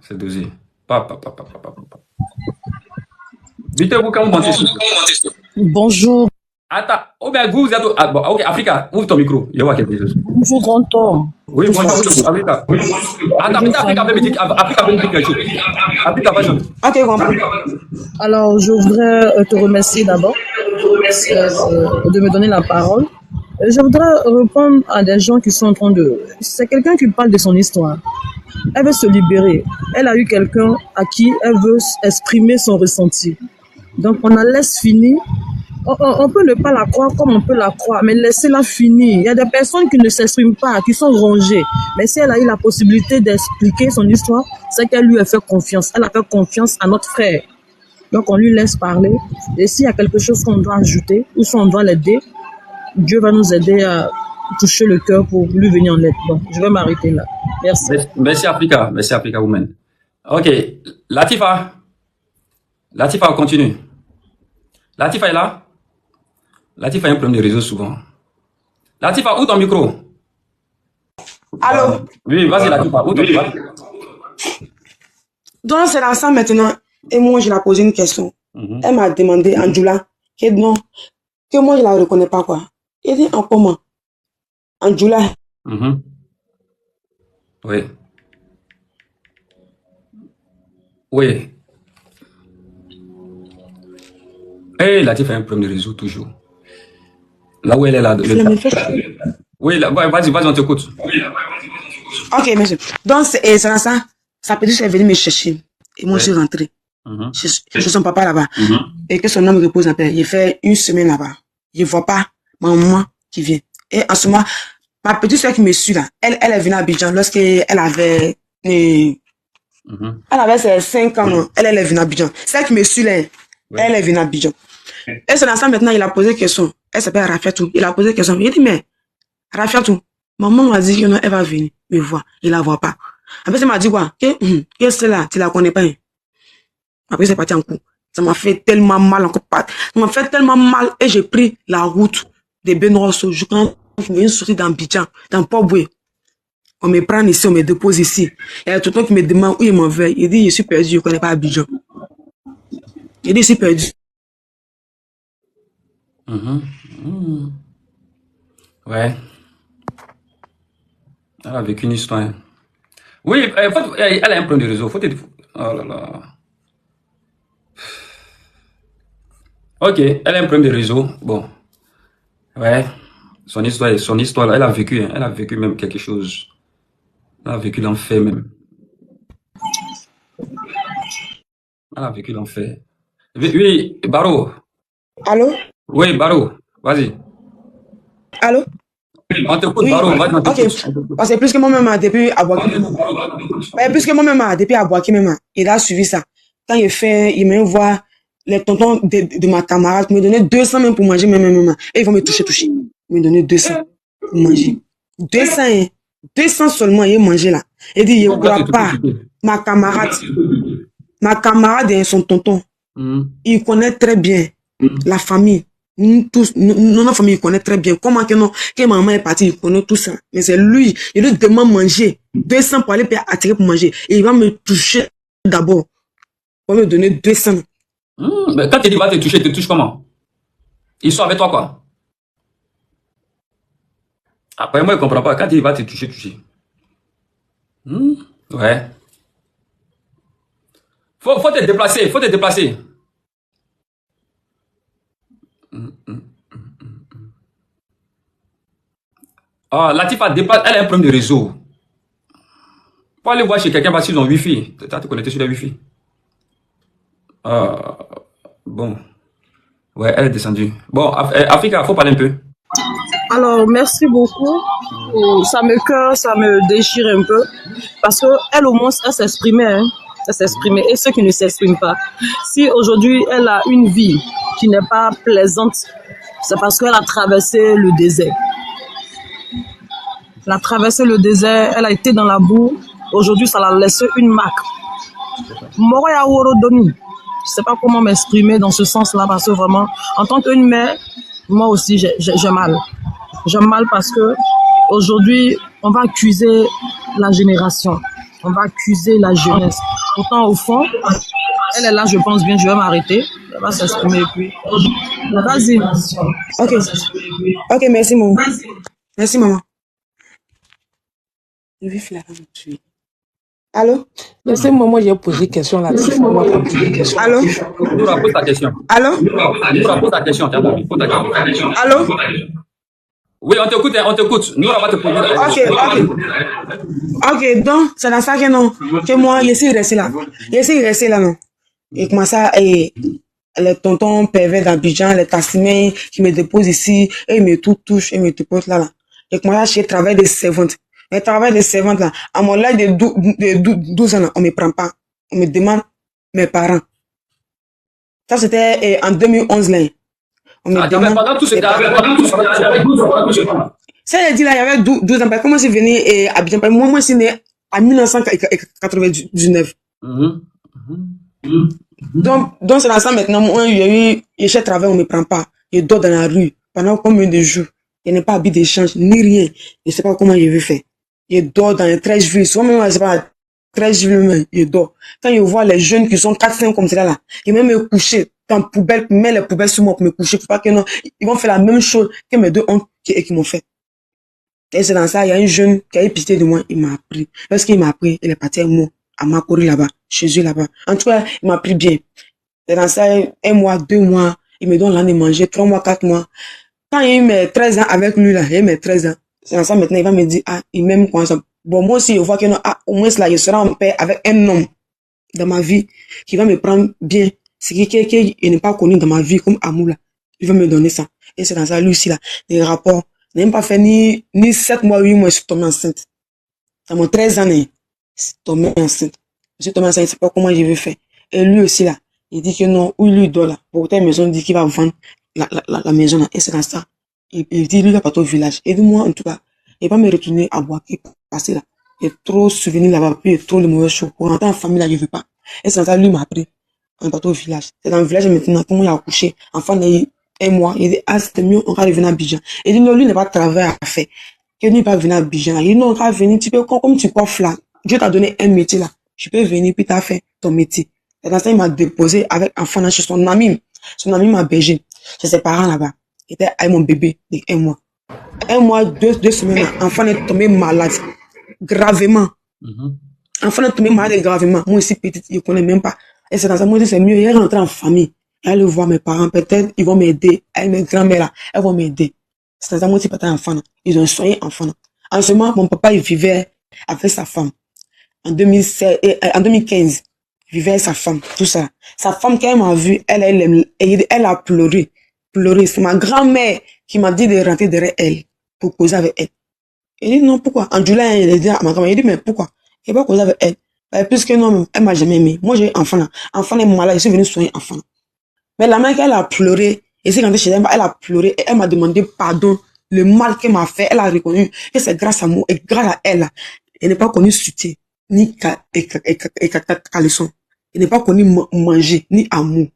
C'est dosé. Papa. Dites-vous quand vous montez sur. Bonjour. Attends, oh ben vous êtes. Ah, bon, ok, Africa, ouvre ton micro. Il y a quelque chose. Bonjour, grand homme. Oui, bonjour, Africa. Attends, Africa veut me dire quelque chose. Africa, vas-y. Ok, compris. Alors, je voudrais te remercier d'abord de me donner la parole. Je voudrais répondre à des gens qui sont en train de... C'est quelqu'un qui parle de son histoire. Elle veut se libérer. Elle a eu quelqu'un à qui elle veut exprimer son ressenti. Donc, on la laisse finir. On peut ne pas la croire comme on peut la croire, mais laissez-la finir. Il y a des personnes qui ne s'expriment pas, qui sont rongées. Mais si elle a eu la possibilité d'expliquer son histoire, c'est qu'elle lui a fait confiance. Elle a fait confiance à notre frère. Donc, on lui laisse parler. Et s'il y a quelque chose qu'on doit ajouter, ou si on doit l'aider, Dieu va nous aider à toucher le cœur pour lui venir en aide. Bon, je vais m'arrêter là. Merci. Merci Africa. Merci Africa Women. Ok. Latifa, on continue. Latifa est là? Latifa a un problème de réseau souvent. Latifa, où ton micro? Allô? Oui, vas-y Latifa, où ton micro? Donc c'est là ça maintenant. Et moi, je lui ai posé une question. Elle m'a demandé, Anjoula, que non, que moi, je la reconnais pas, quoi. Elle dit, en comment? Anjoula. Oui. Oui. Eh, Latifa a un problème de réseau toujours. Là où elle est là. Oui, vas-y, on t'écoute. Ok, monsieur. Donc, c'est ça, sa petite est venue me chercher. Et moi, je suis rentré. Je suis son papa là-bas. Et que son homme repose en paix. Il fait une semaine là-bas. Je ne vois pas ma maman qui vient. Et en ce moment, ma petite soeur qui me suit là, elle est venue à Abidjan lorsqu'elle avait... Elle avait ses 5 ans, non. Elle est venue à Abidjan. Celle qui me suit là, elle est venue à Abidjan. Et c'est dans ça maintenant, il a posé question. Elle s'appelle Rafiatou. Il a posé question. Il dit, mais Rafiatou, maman m'a dit qu'elle va venir me voir. Il la voit pas. Après, elle m'a dit quoi? Que c'est là, tu la connais pas. Après, c'est parti en coup. Ça m'a fait tellement mal encore. Ça m'a fait tellement mal et j'ai pris la route de Benrosso. Quand je viens sortir dans Abidjan, dans Port-Boué. On me prend ici, on me dépose ici. Il y a tout le monde qui me demande où il m'en veut. Il dit, je suis perdu, je ne connais pas Abidjan. Il dit, je suis perdu. Ouais. Elle a vécu une histoire. Oui, elle a un problème de réseau. Oh là là. Ok, elle a un problème de réseau. Bon. Ouais. Son histoire, elle a vécu même quelque chose. Elle a vécu l'enfer même. Elle a vécu l'enfer. Oui, Baro. Allô? Oui, Baro, vas-y. Allô? On t'écoute, oui. Baro, vas-y, on t'écoute. Ok, parce que plus que moi-même, depuis Abouaki, même, il a suivi ça. Quand il me voit les tontons de ma camarade, me donner 200 même pour manger, même. Et ils vont me toucher. Me donner 200 pour manger. 200 seulement, il mangé là. Il dit, il ne croit pas. Ma camarade et son tonton, il connaît très bien la famille. Nous tous, notre famille, il connaît très bien. Comment que maman est partie, il connaît tout ça. Mais c'est lui, il lui demande manger. 200 pour aller attirer pour manger. Et il va me toucher d'abord. Il va me donner 200. Mais quand il va te toucher, il te touche comment? Ils sont avec toi quoi? Après moi, je ne comprends pas. Quand il va te toucher. Ouais. Faut te déplacer, Ah, Latifa déplace, elle a un problème de réseau. Faut aller voir chez quelqu'un parce qu'ils ont Wi-Fi. Tu as te connecté sur le Wi-Fi. Ah, bon. Ouais, elle est descendue. Bon, Africa, faut parler un peu. Alors, merci beaucoup. Ça me cœur, ça me déchire un peu. Parce qu'elle, au moins, elle s'exprimait. Hein. Elle s'exprimait. Et ceux qui ne s'expriment pas. Si aujourd'hui, elle a une vie qui n'est pas plaisante, c'est parce qu'elle a traversé le désert. Elle a traversé le désert, elle a été dans la boue. Aujourd'hui, ça l'a laissé une marque. Moroya Worodoni. Je ne sais pas comment m'exprimer dans ce sens-là, parce que vraiment, en tant qu'une mère, moi aussi, j'ai mal. J'ai mal parce que aujourd'hui, on va accuser la génération. on va accuser la jeunesse. Pourtant, au fond, elle est là, je pense bien, je vais m'arrêter. Elle va s'exprimer et puis. Vas-y. Ok, merci, maman. Merci, maman. Le vif là, va me tuer. Allô? Laissez-moi, moi j'ai posé question là. Allô? Noura, pose ta question. Allô? Noura, pose ta question. Pose ta question. Allô? Oui, on t'écoute. Noura va te poser la question. Ok, donc, c'est dans ça que non, que moi, je suis resté là, non. Et comment ça, et les tontons pervers d'Abidjan, les tassimens qui me déposent ici, et ils me touchent, et me déposent là. Et comment ça, je travaille des servantes. Le travail de servante là, à mon âge de 12 ans, là, on me prend pas. On me demande mes parents. Ça, c'était en 2011 là. On me demande. Pendant tout ce temps. Ça, il dit là, il y avait 12 ans. Comment c'est venu à Abidjan? Moi, je suis né en 1999. Donc, c'est dans ça maintenant. Moi, je cherche travail, on me prend pas. Je dors dans la rue pendant combien de jours? Je n'ai pas habit d'échange, ni rien. Je sais pas comment je vais faire. Je dors dans les 13 villes. Soit même, je sais pas, 13 villes, je dors. Quand je vois les jeunes qui sont 4-5 comme ça là, ils même me coucher dans la poubelle, mettre les poubelles sur moi pour me coucher. Faut pas que non, ils vont faire la même chose que mes deux oncles qui m'ont fait. Et c'est dans ça, il y a un jeune qui a eu pitié de moi, il m'a appris. Lorsqu'il m'a appris, il est parti avec moi, à Makori là-bas, chez eux là-bas. En tout cas, il m'a pris bien. C'est dans ça, 1 mois, 2 mois, il me donne l'an de manger, 3 mois, 4 mois. Quand il a eu mes 13 ans avec lui là, il a eu mes 13 ans. C'est dans ça maintenant, il va me dire, il m'aime comme ça. Bon, moi aussi, je vois que non, au moins là, je serai en paix avec un homme dans ma vie qui va me prendre bien. C'est quelqu'un qui n'est pas connu dans ma vie comme amour là. Il va me donner ça. Et c'est dans ça, lui aussi là, les rapports. Je n'ai même pas fait ni 7 mois, 8 mois, je suis tombée enceinte. Dans mon 13 ans, je suis tombée enceinte. Je suis tombée enceinte, je ne sais pas comment je vais faire. Et lui aussi là, il dit que non, où lui doit là. Pour telle maison, il dit qu'il va vendre la maison là. Et c'est dans ça. Il dit, lui, il va partir au village. Et dis-moi, en tout cas, il va me retourner à Boaké, passer là. Il y a trop de souvenirs là-bas, puis il y a trop de mauvaises choses. Pour rentrer en famille là, je ne veux pas. Et c'est dans ça, lui m'a appris. On est parti au village. C'est dans le village maintenant, comment il a accouché. Enfant, il y a 1 mois. Il dit, c'était mieux, on va revenir à Abidjan. Il dit, non, lui, il n'a pas de travail à faire. Que lui, il va venir à Abidjan. Il dit, non, on va venir, tu peux, comme tu coiffes là. Dieu t'a donné un métier là. Tu peux venir, puis t'as fait ton métier. Et dans ça, il m'a déposé avec enfant là chez son ami. Son ami m'a hébergé. Chez ses parents là-bas. Il était avec mon bébé de 1 mois. 1 mois, 2 semaines, l'enfant est tombé malade. Gravement. L'enfant est tombé malade gravement. Moi aussi, petite, je ne connais même pas. Et c'est dans ça, moi, je dis, c'est mieux, il est rentré en famille. Elle voir mes parents, peut-être, ils vont m'aider. Elle, mes grands-mères là, elles vont m'aider. C'est dans ça, moi aussi, peut-être enfant. Ils ont soigné enfant. En ce moment, mon papa, il vivait avec sa femme. En 2015, il vivait avec sa femme, tout ça. Sa femme, quand elle m'a vu, elle a pleuré. C'est ma grand-mère qui m'a dit de rentrer derrière elle pour causer avec elle. Elle dit non, pourquoi? En juillet, elle dit à ma grand-mère, il dit mais pourquoi? Il va causer avec elle. Puisque non, elle m'a jamais aimé. Moi, j'ai un enfant là. Enfant est malade, je suis venu soigner enfant. Mais la mère, elle a pleuré. Et c'est quand chez elle, elle a pleuré et elle m'a demandé pardon. Le mal qu'elle m'a fait, elle a reconnu que c'est grâce à moi et grâce à elle. Elle n'est pas connue soutien, ni caleçon. Elle n'est pas connue manger, ni amour.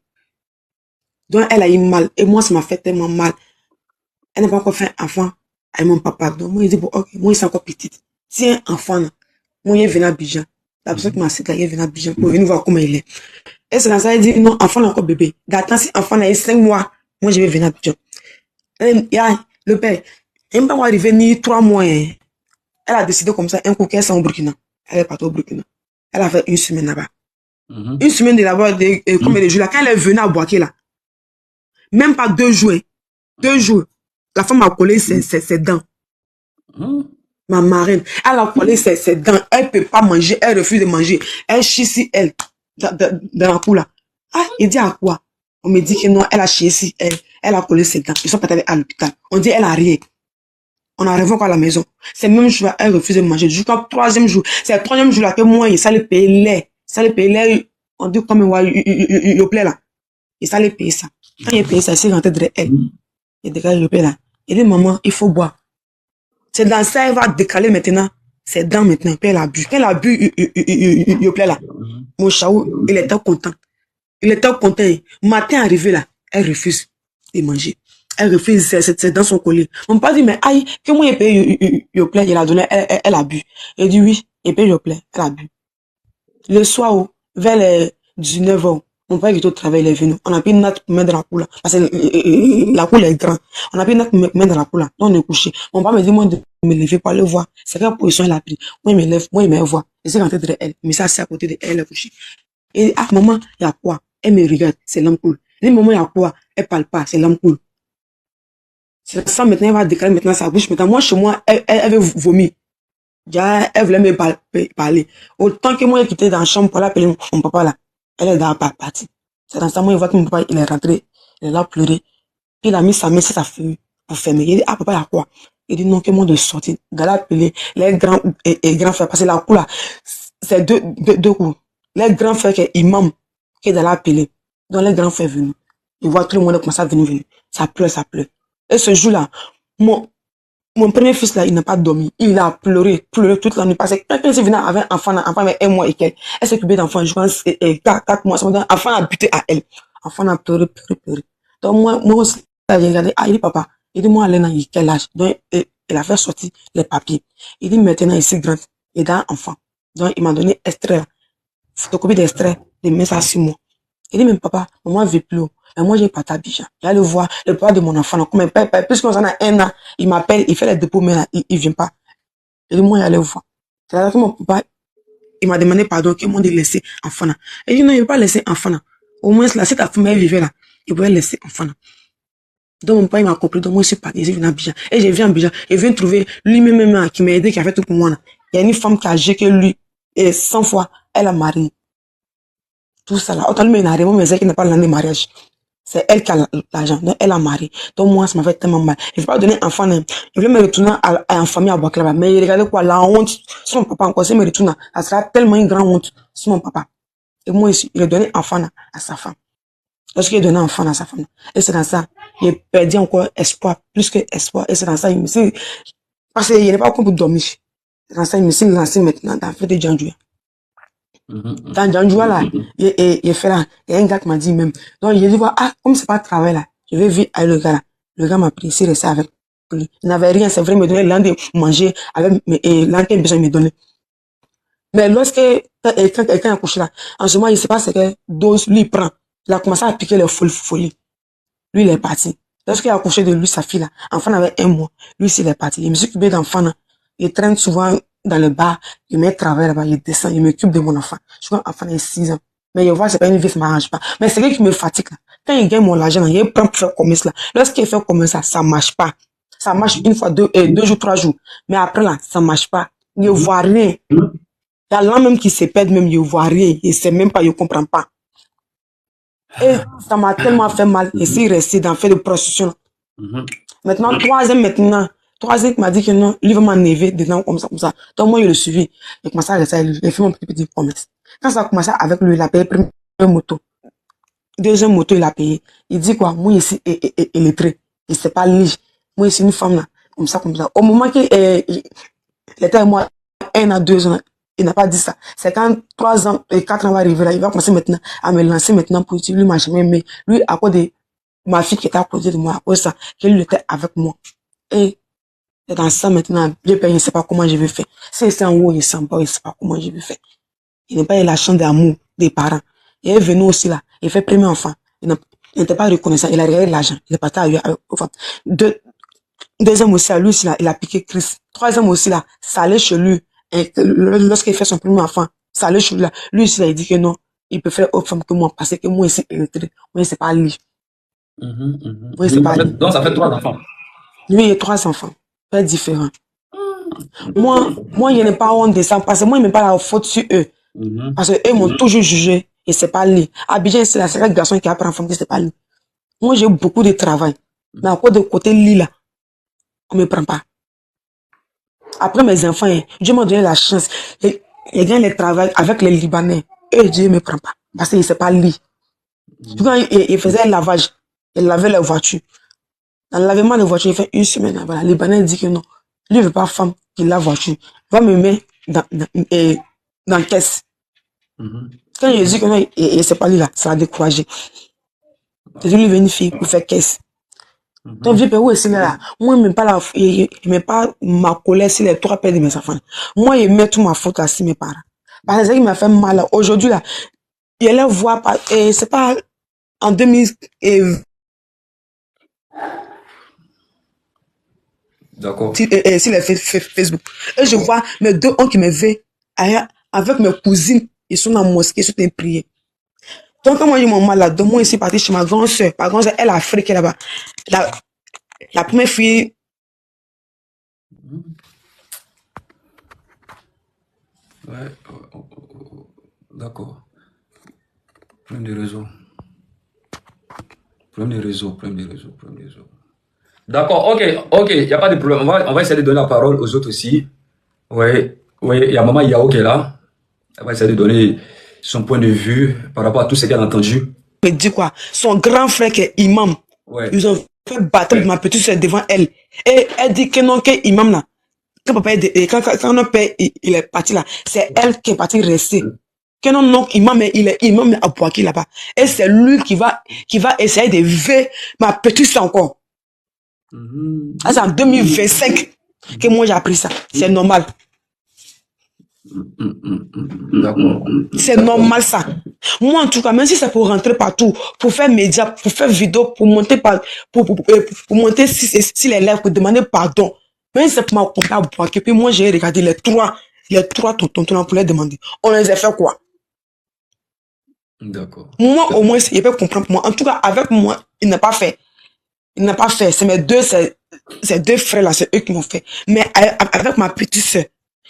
Donc, elle a eu mal. Et moi, ça m'a fait tellement mal. Elle n'a pas encore fait un enfant avec mon papa. Donc, moi, il dit, bon, ok, moi, il est encore petite. Tiens, enfant, là. Moi, il est venu à Abidjan. La personne qui m'a cité, il est venu à Abidjan pour venir voir comment il est. Et c'est dans ça, il dit, non, enfant, là, encore bébé. D'attendre, si enfant, là, il est 5 mois, moi, je vais venir à Abidjan. Il y a le père. Il n'est pas arrivé ni 3 mois. Hein. Elle a décidé comme ça, un coup qu'elle est au Burkina. Elle est partie au Burkina. Elle a fait 1 semaine là-bas. 1 semaine de là-bas, combien de jours là. Quand elle est venue à Boaké, là, même pas 2 jours. 2 jours. La femme a collé ses dents. Ma marraine. Elle a collé ses dents. Elle ne peut pas manger. Elle refuse de manger. Elle chie ici, elle. Dans la cour là. Il dit à quoi? On me dit que non, elle a chié ici, elle. Elle a collé ses dents. Ils sont partis à l'hôpital. On dit elle a rien. On arrive encore à la maison. C'est même jour là, elle refuse de manger. Jusqu'au 3e jour. C'est le 3e jour là que moi, ça le paye lait. Ça le paye lait. On dit comme il plaît là. Et ça le paye ça. Quand il paye ça, il s'est rentré derrière elle. Il dégage le paye là. Il dit maman, il faut boire. C'est dans ça, elle va décaler maintenant. C'est dans maintenant. Puis elle a bu. Quand elle a bu, il plaît là. Mon chaou, il était content. Il était content. Matin arrivé là, elle refuse de manger. Elle refuse, c'est dans son collier. Mon père dit, mais aïe, que moi, il paye, il plaît, il a donné, elle a bu. Il dit oui, il paye, il plaît, elle a bu. Le soir, vers les 19h, mon père qui était au travail, il est venu. On a pris une natte pour mettre dans la cour là. Parce que la cour est grande. On a pris une natte pour mettre dans la cour là. Donc on est couché. Mon père me dit, moi, de me lever pour aller voir. C'est quelle position il a pris. Moi, il me lève, moi, il me voit. Je suis rentré derrière elle. Mais ça, c'est à côté de elle, elle est couchée. Et ah, maman, il y a quoi? Elle me regarde, c'est l'ampoule. Elle dit, maman, il y a quoi? Elle parle pas, c'est l'ampoule. C'est ça, maintenant, elle va décaler maintenant sa bouche. Maintenant, moi, chez moi, elle veut vomir. Elle voulait me parler. Autant que moi, elle quittait dans la chambre pour l'appeler mon papa là. Elle est dans la partie. C'est dans ça, moi, il voit que mon papa, il est rentré. Il est là pleuré. Puis il a mis sa main sur sa feuille pour fermer. Il dit, ah, papa, il y a quoi? Il dit, non, que moi de sortir. D'aller appeler les grands frères. Parce que la cour là, c'est deux cours. Les grands frères qui est imam, qui est dans l'appeler. Donc les grands frères venus. Ils voient tout le monde commencer à venir. Ça pleure, ça pleure. Et ce jour-là, mon premier fils là, il n'a pas dormi. Il a pleuré toute la nuit. Parce que quelqu'un s'est venu avec un enfant avec 1 mois et quelques. Elle s'occupait d'enfant, je pense, 4 mois. L'enfant a buté à elle. L'enfant a pleuré. Donc moi aussi, j'ai regardé, il dit, papa, il dit, moi, Alena, il quel âge? Donc, il a fait sortir les papiers. Il dit, maintenant, il est grand. Il est un enfant. Donc, il m'a donné extrait, photocopie d'extrait, de mettre ça 6 mois. Il dit, mais papa, maman veut plus. Mais moi, j'ai pas d'Abidjan. Il le voir, le papa de mon enfant, comme puisqu'on en a 1 an, il m'appelle, il fait les dépôts, mais là, il vient pas. Il dit, moi, il allait voir. C'est-à-dire que mon papa, il m'a demandé pardon, qu'il m'a dit laisser enfant là. Il dit, non, il veut pas laisser enfant là. Au moins, là, si ta femme, elle vivait là, il pouvait laisser enfant là. Donc, mon papa, il m'a compris. Donc, moi, je suis parti, je viens à Abidjan. Et j'ai vu à Abidjan, il vient trouver lui-même, qui m'a aidé, qui a fait tout pour moi là. Il y a une femme qui a âgé que lui, et 100 fois, elle a marié. Tout ça là. Autant lui, il n'a rien, mais c'est qu'il n'a pas l'année de mariage. C'est elle qui a l'argent. Donc, elle a marié. Donc, moi, ça m'a fait tellement mal. Il ne veut pas donner enfant. Il voulait me retourner en famille à Baklava. Mais regardez quoi, la honte sur mon papa encore. Si il me retourne, ça sera tellement une grande honte sur mon papa. Et moi, ici, il a donné enfant à sa femme. Lorsqu'il a donné enfant à sa femme. Et c'est dans ça, il a perdu encore espoir, plus que espoir. Et c'est dans ça, il me dit, parce qu'il n'est pas encore pour dormir. C'est dans ça, il me dit, lancé maintenant dans la fête de Djandjouya. Dans Djandjouya, là, il fait là, il y a un gars qui m'a dit même. Donc, il a dit, comme c'est pas de travail là, je vais vivre avec le gars là. Le gars m'a pris, il resté avec lui. Il n'avait rien, c'est vrai, il me donnait l'un de manger, et l'un qui a besoin de me donner. Mais lorsque quelqu'un a couché là, en ce moment, il ne sait pas ce que dose lui prend. Il a commencé à piquer les folies. Lui, il est parti. Lorsqu'il a accouché de lui, sa fille là, l'enfant avait 1 mois. Lui, il est parti. Il me s'occupe d'enfant là. Il traîne souvent dans le bar. Il met travail là-bas. Il descend. Il m'occupe de mon enfant. Je crois que l'enfant a 6 ans. Mais il voit, c'est pas une vie, ça m'arrange pas. Mais c'est lui qui me fatigue là. Quand il gagne mon argent là, il prend pour faire comme ça. Lorsqu'il fait comme ça marche pas. Ça marche une fois, 2 jours, 3 jours. Mais après là, ça marche pas. Il ne voit rien. Il y a l'un même qui se perd même, il ne voit rien. Il ne sait même pas, il ne comprend pas. Et ça m'a tellement fait mal. Et s'il restait dans fait de prostitution. Maintenant, troisième qui m'a dit que non, lui va m'enlever dedans comme ça. Donc moi, je le suivi. Il commençait à rester avec lui. Il fait mon petit commerce. Quand ça a commencé avec lui, il a payé première moto. Deuxième moto, il a payé. Il dit quoi? Moi, ici, il est très. Il ne sait pas lire. Moi, ici, une femme là. Comme ça. Au moment qu'il était avec moi, 1 à 2 ans, il n'a pas dit ça. C'est quand 3 ans et 4 ans va arriver là, il va commencer maintenant à me lancer maintenant pour dire, lui, m'a jamais aimé. Lui, à cause de ma fille qui était à côté de moi, à cause de ça, qu'il était avec moi. Et dans ça maintenant, je paye, il ne sait pas comment je vais faire. Si c'est en haut, il ne sent pas, il ne sait pas comment je vais faire. Il n'a pas eu la chance d'amour des parents. Il est venu aussi là, il fait premier enfant. Il n'était pas reconnaissant, il a regardé l'argent. Il est parti avec deuxième aussi là, lui aussi là, il a piqué Christ. Troisième aussi là, ça allait chez lui. Et lorsqu'il fait son premier enfant, ça allait chez lui là. Lui aussi là, il dit que non, il peut faire autre femme que moi, parce que moi ici, moi c'est pas lui. Moi c'est pas lui. Donc ça fait 3 enfants. Lui, il a 3 enfants, pas différents. Moi, je n'ai pas honte de ça, parce que moi, je n'ai pas la faute sur eux. Parce que eux m'ont toujours jugé, et c'est pas lui. Abidjan, c'est la seule garçon qui a pris un femme, c'est pas lui. Moi, j'ai beaucoup de travail. Mais à cause de côté lui là, on me prend pas. Après mes enfants, Dieu m'a donné la chance. Il gagne le travail avec les Libanais. Et Dieu ne me prend pas. Parce qu'il ne sait pas lire. Quand il faisait le lavage, il lavait les voitures. Dans le lavement de voiture, il fait 1 semaine. Voilà. Le Libanais dit que non. Lui ne veut pas femme qui lave la voiture. Il va me mettre dans la caisse. Quand il dit que non, il ne sait pas lire là, ça a découragé. C'est lui venir une fille pour faire caisse. Donc, je peux où est-ce là? Moi, il ne met pas ma colère sur les 3 pères de mes enfants. Moi, il met toute ma faute là sur mes parents. Parce que c'est ça qui m'a fait mal. Aujourd'hui, là, il allait voir, et c'est pas en 2000, et D'accord. si les Facebook. Et je vois mes deux oncles qui me veulent avec mes cousines. Ils sont dans la mosquée, ils sont en prière. Donc, quand moi, j'ai mon mal là, de moi ici, parti chez ma grande soeur. Ma grande soeur, elle a Afrique là-bas. La première fille. Ouais. D'accord. Problème de réseau. Problème de réseau, problème de réseau, problème de réseau. D'accord, ok, il n'y a pas de problème. On va essayer de donner la parole aux autres aussi. Oui, il y a Maman Yao qui est là. Elle va essayer de donner son point de vue par rapport à tout ce qu'elle a entendu. Me dit quoi? Son grand frère qui est imam. Ouais. Ils ont fait battre ma petite soeur devant elle. Et elle dit que non, que imam là. Quand notre père il est parti là, c'est elle qui est partie rester. Que non, imam, il est imam à Boaki là-bas. Et c'est lui qui va essayer de veiller ma petite soeur encore. C'est en 2025 que moi j'ai appris ça. C'est normal. D'accord. C'est normal ça. Moi en tout cas, même si c'est pour rentrer partout, pour faire média, pour faire vidéo, pour monter pour monter si les lèvres, pour demander pardon. Même si c'est pour m'accompagner à Boaki. Puis moi j'ai regardé les trois tontons pour les demander. On les a fait quoi? D'accord. Moi au moins il peut comprendre pour moi. En tout cas avec moi, il n'a pas fait. Il n'a pas fait. C'est mes deux frères là, c'est eux qui m'ont fait. Mais avec ma petite soeur,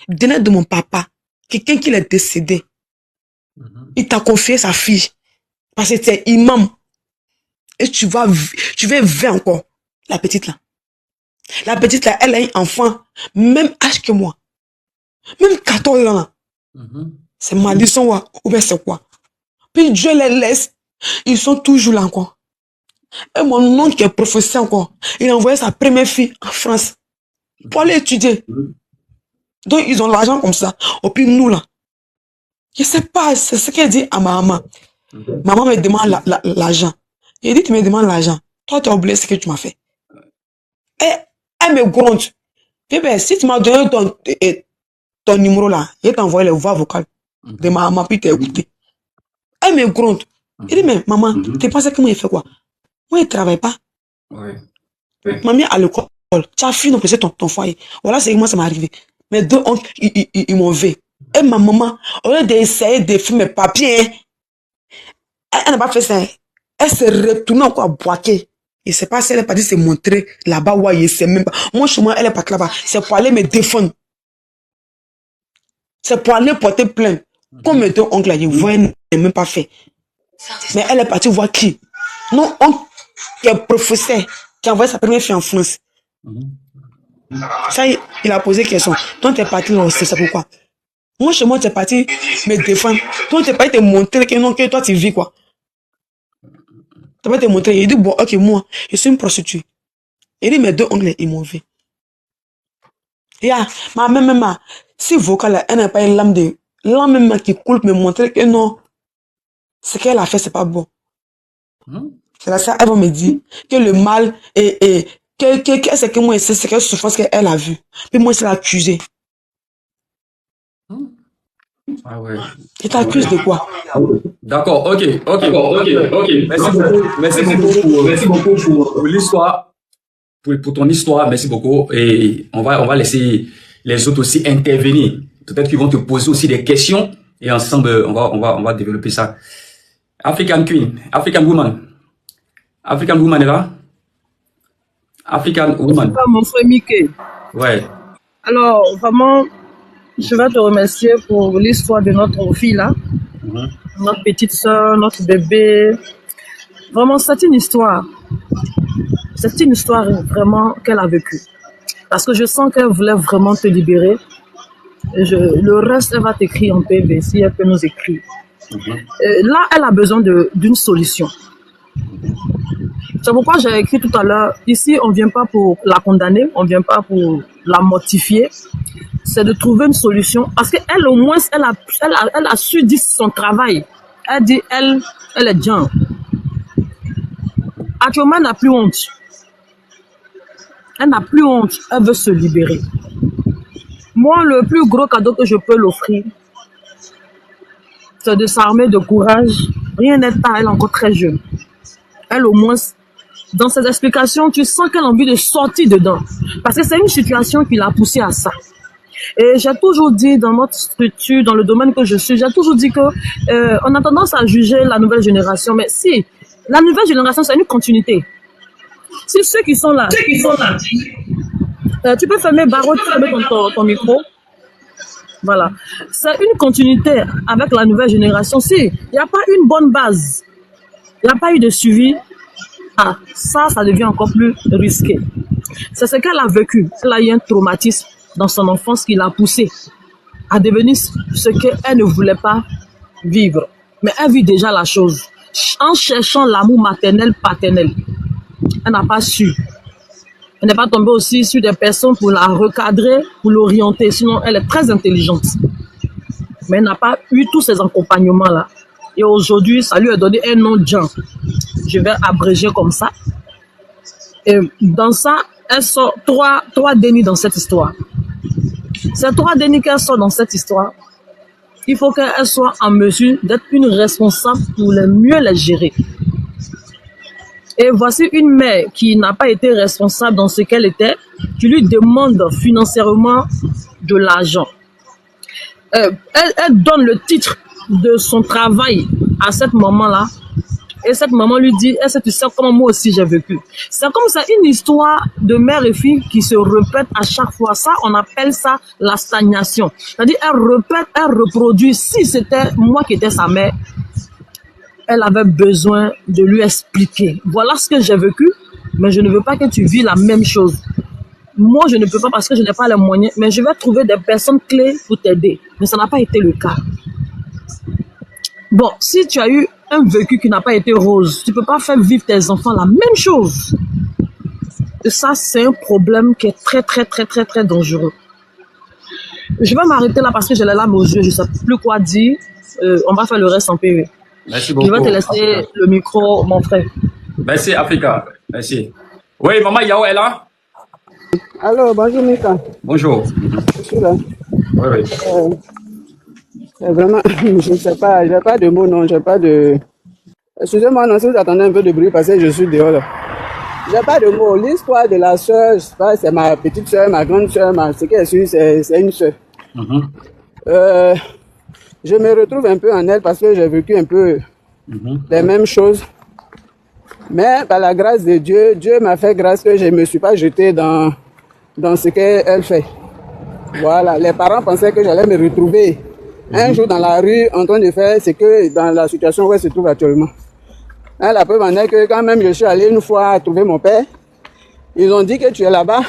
donnée de mon papa, quelqu'un qui est décédé, il t'a confié sa fille. Parce que c'est imam. Et tu vas ver encore. La petite là. La petite là, elle a un enfant, même âge que moi. Même 14 ans là. C'est maldition ou bien c'est quoi? Puis Dieu les laisse. Ils sont toujours là encore. Et mon oncle qui est professeur encore, il a envoyé sa première fille en France pour aller étudier. Donc ils ont l'argent comme ça. Et puis nous là, je sais pas, c'est ce qu'elle dit à ma maman. Maman me demande l'argent. Il dit, tu me demandes l'argent. Toi, tu as oublié ce que tu m'as fait. Et elle me gronde. Puis ben, si tu m'as donné ton numéro là, je vais t'envoyer les voix vocales de ma maman, puis t'as écouté. Elle me gronde. Il dit, mais maman, tu penses que moi, il fait quoi? Moi, il ne travaille pas. Oui. Maman, à l'école, tu as fini de ton foyer. Voilà, c'est comment ça m'est arrivé. Mes deux oncles, ils m'ont vu. Et ma maman, au lieu d'essayer de faire mes papiers, elle n'a pas fait ça. Elle s'est retournée encore à Boaké. Je ne sais pas si elle est partie se montrer là-bas ou je ne sais même pas. Moi, chez moi, elle est partie là-bas. C'est pour aller me défendre. C'est pour aller porter plainte. Comme mes deux oncles, ils voient, elle n'a même pas fait. Mais elle est partie voir qui? Non, oncle qui est professeur, qui a envoyé sa première fille en France. Ça, il a posé question. Toi, tu es parti là, c'est ça pourquoi? Moi, chez moi, tu es parti me défendre. Toi, tu n'es pas te montrer que non, que toi, tu vis quoi? Tu vas te montrer. Il dit, bon, ok, moi, je suis une prostituée. Il dit, mes deux oncles, ils m'ont vu. Même, si vocal, elle n'a pas une lame même qui coule, me montrer que non, ce qu'elle a fait, c'est pas bon. C'est là ça, elle va me dire que le mal est c'est que moi, c'est quelle souffrance qu'elle a vue. Puis moi, c'est l'accusé. Ah ouais. Il t'accuse de quoi? D'accord, ok. Merci beaucoup pour l'histoire, pour ton histoire, merci beaucoup. Et on va laisser les autres aussi intervenir. Peut-être qu'ils vont te poser aussi des questions et ensemble, on va développer ça. African Queen, African Woman. African Woman est là? African Woman. Pas mon frère Mickey. Ouais. Alors, vraiment, je vais te remercier pour l'histoire de notre fille là. Notre petite soeur, notre bébé. Vraiment, c'est une histoire. C'est une histoire vraiment qu'elle a vécue. Parce que je sens qu'elle voulait vraiment te libérer. Le reste, elle va t'écrire en PV si elle peut nous écrire. Là, elle a besoin d'une solution. C'est pourquoi j'ai écrit tout à l'heure, ici, on ne vient pas pour la condamner, on ne vient pas pour la mortifier. C'est de trouver une solution. Parce qu'elle, au moins, elle a su dire son travail. Elle dit, elle est bien. Actuellement, elle n'a plus honte. Elle n'a plus honte. Elle veut se libérer. Moi, le plus gros cadeau que je peux l'offrir, reste de s'armer de courage. Rien n'est à elle est encore très jeune. Elle, au moins, dans ses explications, tu sens qu'elle a envie de sortir dedans. Parce que c'est une situation qui l'a poussée à ça. Et j'ai toujours dit dans notre structure, dans le domaine que je suis, j'ai toujours dit que on a tendance à juger la nouvelle génération. Mais si, la nouvelle génération, c'est une continuité. Si ceux qui sont là, tu peux fermer Barreau, tu peux fermer ton micro. Voilà. C'est une continuité avec la nouvelle génération. Si il n'y a pas une bonne base, il n'y a pas eu de suivi, ça devient encore plus risqué. C'est ce qu'elle a vécu. Elle a eu un traumatisme dans son enfance qui l'a poussée à devenir ce qu'elle ne voulait pas vivre. Mais elle vit déjà la chose. En cherchant l'amour maternel, paternel, elle n'a pas su. Elle n'est pas tombée aussi sur des personnes pour la recadrer, pour l'orienter. Sinon, elle est très intelligente. Mais elle n'a pas eu tous ces accompagnements-là. Et aujourd'hui, ça lui a donné un nom de Jean. Je vais abréger comme ça. Et dans ça, elle sort trois dénis dans cette histoire. Ces 3 dénis qu'elle sort dans cette histoire, il faut qu'elle soit en mesure d'être une responsable pour mieux les gérer. Et voici une mère qui n'a pas été responsable dans ce qu'elle était, qui lui demande financièrement de l'argent. Elle donne le titre de son travail à cette maman-là. Et cette maman lui dit, est-ce que tu sais comment moi aussi j'ai vécu? C'est comme ça une histoire de mère et fille qui se répète à chaque fois. Ça, on appelle ça la stagnation. C'est-à-dire, elle répète, elle reproduit. Si c'était moi qui étais sa mère, elle avait besoin de lui expliquer. Voilà ce que j'ai vécu, mais je ne veux pas que tu vis la même chose. Moi, je ne peux pas parce que je n'ai pas les moyens, mais je vais trouver des personnes clés pour t'aider. Mais ça n'a pas été le cas. Bon, si tu as eu un vécu qui n'a pas été rose, tu ne peux pas faire vivre tes enfants la même chose. Et ça, c'est un problème qui est très, très, très, très, très dangereux. Je vais m'arrêter là parce que j'ai les larmes aux yeux, je ne sais plus quoi dire. On va faire le reste en PV. Merci beaucoup. Je vais te laisser le micro, mon frère. Merci, Africa. Merci. Oui, maman Yao est là? Alors, bonjour, Mika. Bonjour. Je suis là. Oui. Vraiment, je ne sais pas, je n'ai pas de mots, non, j'ai pas de... Excusez-moi, non, si vous attendez un peu de bruit, parce que je suis dehors, là. J'ai pas de mots. L'histoire de la soeur, je sais pas, c'est ma petite soeur, ma grande soeur, ce qu'elle suit, c'est une soeur. Je me retrouve un peu en elle parce que j'ai vécu un peu les mêmes choses. Mais par la grâce de Dieu, Dieu m'a fait grâce que je ne me suis pas jeté dans ce qu'elle fait. Voilà, les parents pensaient que j'allais me retrouver un jour dans la rue en train de faire ce que dans la situation où elle se trouve actuellement. Hein, la preuve en est que quand même je suis allé une fois trouver mon père, ils ont dit que tu es là-bas.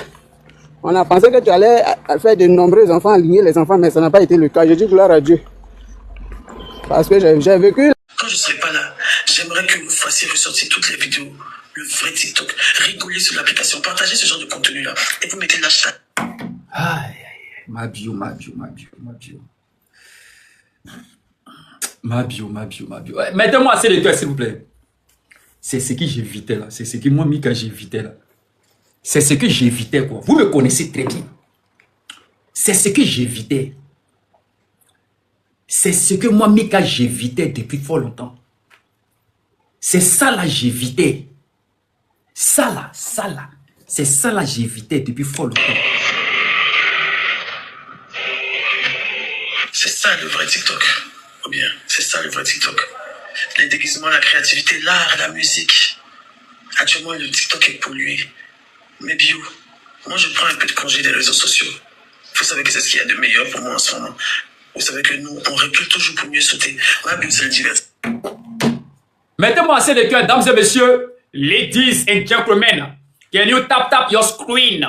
On a pensé que tu allais faire de nombreux enfants, aligner les enfants, mais ça n'a pas été le cas. Je dis gloire à Dieu. Parce que j'ai vécu. Quand je ne serai pas là, j'aimerais que vous fassiez ressortir toutes les vidéos, le vrai TikTok, rigoler sur l'application, partager ce genre de contenu-là, et vous mettez l'hashtag. Aïe, ma bio. Mettez-moi assez de cœur, s'il vous plaît. C'est ce que j'évitais là. C'est ce que moi, Mika, j'évitais là. C'est ce que j'évitais, quoi. Vous me connaissez très bien. C'est ce que j'évitais. C'est ce que moi, Mika, j'évitais depuis fort longtemps. C'est ça là, j'évitais. Ça là. C'est ça là, j'évitais depuis fort longtemps. C'est ça le vrai TikTok. Ou bien, c'est ça le vrai TikTok. Les déguisements, la créativité, l'art, la musique. Actuellement, le TikTok est pollué. Mais bio, moi je prends un peu de congé des réseaux sociaux. Vous savez que c'est ce qu'il y a de meilleur pour moi en ce moment. Vous savez que nous, on recule toujours pour mieux sauter. Ma bio, c'est le divers. Mettez-moi assez de cœur, dames et messieurs, ladies and gentlemen. Can you tap your screen?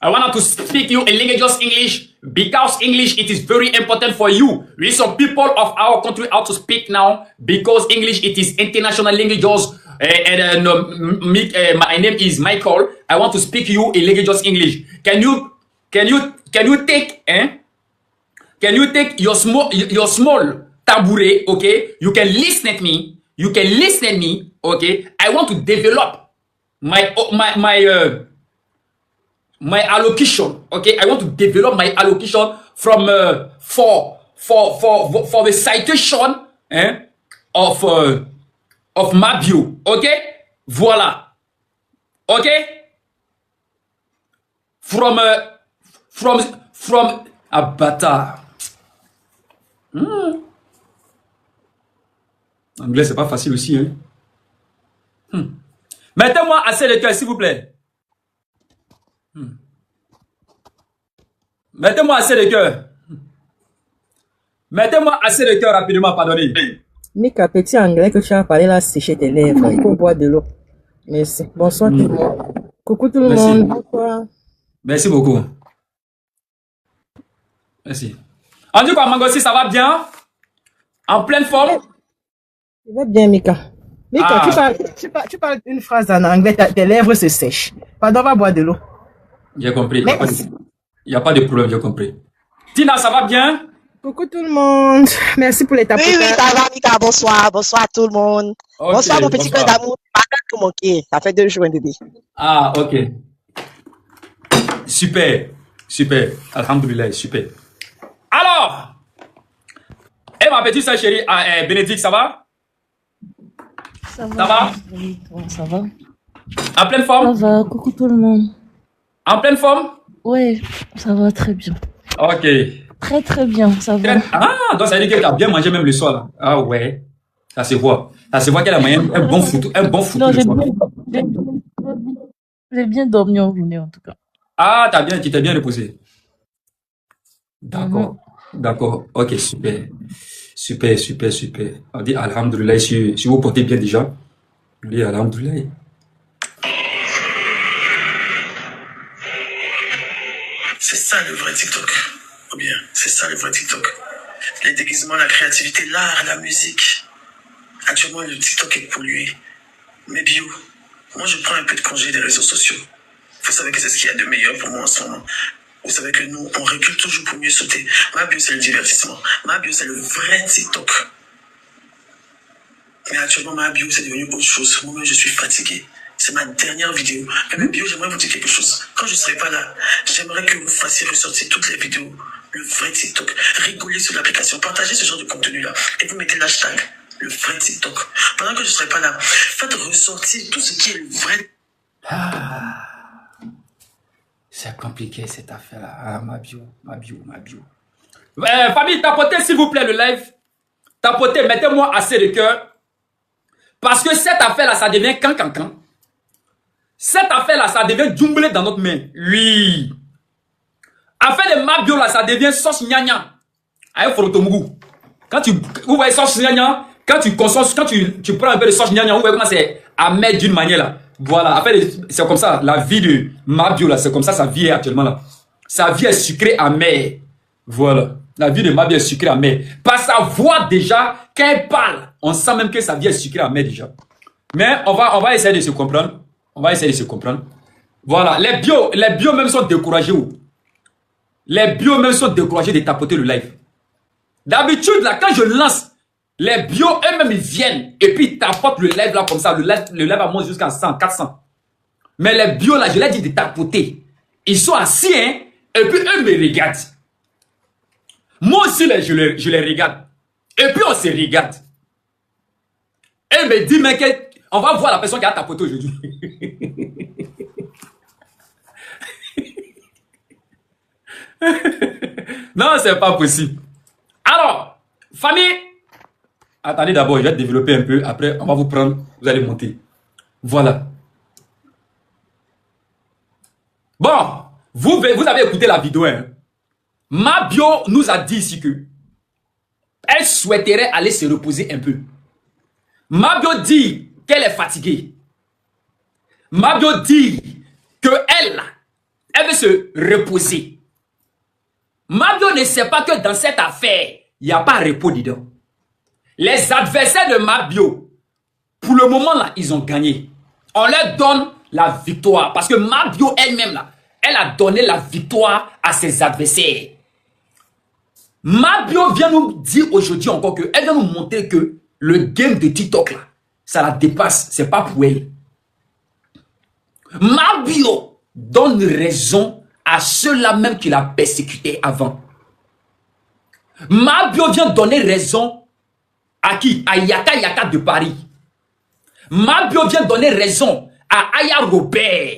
I want to speak you in language English because English it is very important for you. We some people of our country how to speak now because English it is international language. My name is Michael. I want to speak you in language English. Can you take your small tabouret? Okay, you can listen at me. Okay, I want to develop my allocation. Okay, I want to develop my allocation from for the citation hein, of ma bio. Ok? Voilà. Ok? From ah, bâtard. Anglais, c'est pas facile aussi, hein. Mettez-moi assez de cœur, s'il vous plaît. Mettez-moi assez de cœur. Mettez-moi assez de cœur rapidement, pardonnez. Mika, petit anglais que tu as parlé là, sécher tes lèvres. Il faut boire de l'eau. Merci. Bonsoir tout le monde. Coucou tout le monde. Bonsoir. Merci beaucoup. Merci. On dit quoi, Mangossi, ça va bien? En pleine forme? Ça va bien, Mika. Mika, tu parles une phrase en anglais, tes lèvres se sèchent. Pardon, va boire de l'eau. J'ai compris. Il n'y a pas de problème, j'ai compris. Tina, ça va bien? Coucou tout le monde. Merci pour les tapotages. Oui, ça va, Mika. Bonsoir. Bonsoir tout le monde. Okay, bonsoir, mon petit cœur d'amour. Ça fait 2 jours, bébé. Ah, ok. Super. Super. Alhamdoulilah, super. Alors, ma petite soeur chérie, Bénédicte, ça va? Ça va? Ça va? Oui, ça va. En pleine forme? Ça va, coucou tout le monde. En pleine forme? Oui, ça va très bien. Ok. Très très bien, ça va. Ah, donc ça veut dire qu'elle a bien mangé même le soir. Là. Ah ouais. Ça se voit. Ça se voit qu'elle a mangé un bon foutu Non, le soir. J'ai bien dormi en journée en tout cas. Ah, tu t'es bien reposé. D'accord. D'accord. Ok, super. Super, super, super. On dit Alhamdoulilah, si vous portez bien déjà. On dit Alhamdoulilah. C'est ça le vrai TikTok. Ou bien, c'est ça le vrai TikTok. Les déguisements, la créativité, l'art, la musique. Actuellement, le TikTok est pollué. Mais bio, moi je prends un peu de congé des réseaux sociaux. Vous savez que c'est ce qu'il y a de meilleur pour moi en ce moment. Vous savez que nous, on recule toujours pour mieux sauter. Ma bio, c'est le divertissement. Ma bio, c'est le vrai TikTok. Mais actuellement, ma bio, c'est devenu autre chose. Moi-même, je suis fatigué. C'est ma dernière vidéo. Mais même bio, j'aimerais vous dire quelque chose. Quand je ne serai pas là, j'aimerais que vous fassiez ressortir toutes les vidéos. Le vrai TikTok. Rigolez sur l'application. Partagez ce genre de contenu-là. Et vous mettez l'hashtag. Le vrai TikTok. Pendant que je ne serai pas là, faites ressortir tout ce qui est le vrai. Ah. C'est compliqué cette affaire-là. Ah, ma bio. Famille, tapotez s'il vous plaît le live. Tapotez, mettez-moi assez de cœur. Parce que cette affaire-là, ça devient can. Cette affaire-là, ça devient jumblé dans notre main. Oui. Affaire de ma bio, là, ça devient sauce gnagna. Avec Forotomougou. Quand vous voyez sauce gnagna, quand tu consommes, quand tu prends un peu de sauce gnagna, vous voyez comment c'est amer d'une manière là. Voilà, c'est comme ça, la vie de ma bio là, c'est comme ça, sa vie est actuellement là. Sa vie est sucrée amère. Voilà, la vie de ma bio est sucrée amère. Par sa voix déjà, quand elle parle, on sent même que sa vie est sucrée amère déjà. Mais on va essayer de se comprendre. Voilà, les bios même sont découragés. Les bios même sont découragés de tapoter le live. D'habitude là, quand je lance, les bios eux-mêmes ils viennent et puis ils tapotent le live là comme ça. Le live va monter jusqu'à 100, 400. Mais les bios là, je leur dis de tapoter. Ils sont assis hein, et puis eux me regardent. Moi aussi là, je les regarde. Et puis on se regarde. Et me dit mais on va voir la personne qui a tapoté aujourd'hui. Non, c'est pas possible. Alors, famille, attendez d'abord, je vais développer un peu. Après, on va vous prendre, vous allez monter. Voilà. Bon, vous avez écouté la vidéo. Hein. Ma bio nous a dit ici que elle souhaiterait aller se reposer un peu. Ma bio dit qu'elle est fatiguée. Ma bio dit qu'elle veut se reposer. Ma bio ne sait pas que dans cette affaire, il n'y a pas repos dedans. Les adversaires de ma bio, pour le moment là, ils ont gagné. On leur donne la victoire. Parce que ma bio elle-même là, elle a donné la victoire à ses adversaires. Ma bio vient nous dire aujourd'hui encore que, elle vient nous montrer que le game de TikTok là, ça la dépasse, c'est pas pour elle. Ma bio donne raison à ceux-là même qui la persécutaient avant. Ma bio vient donner raison À qui? À Yaka Yaka de Paris. Mabio vient donner raison à Aya Robert.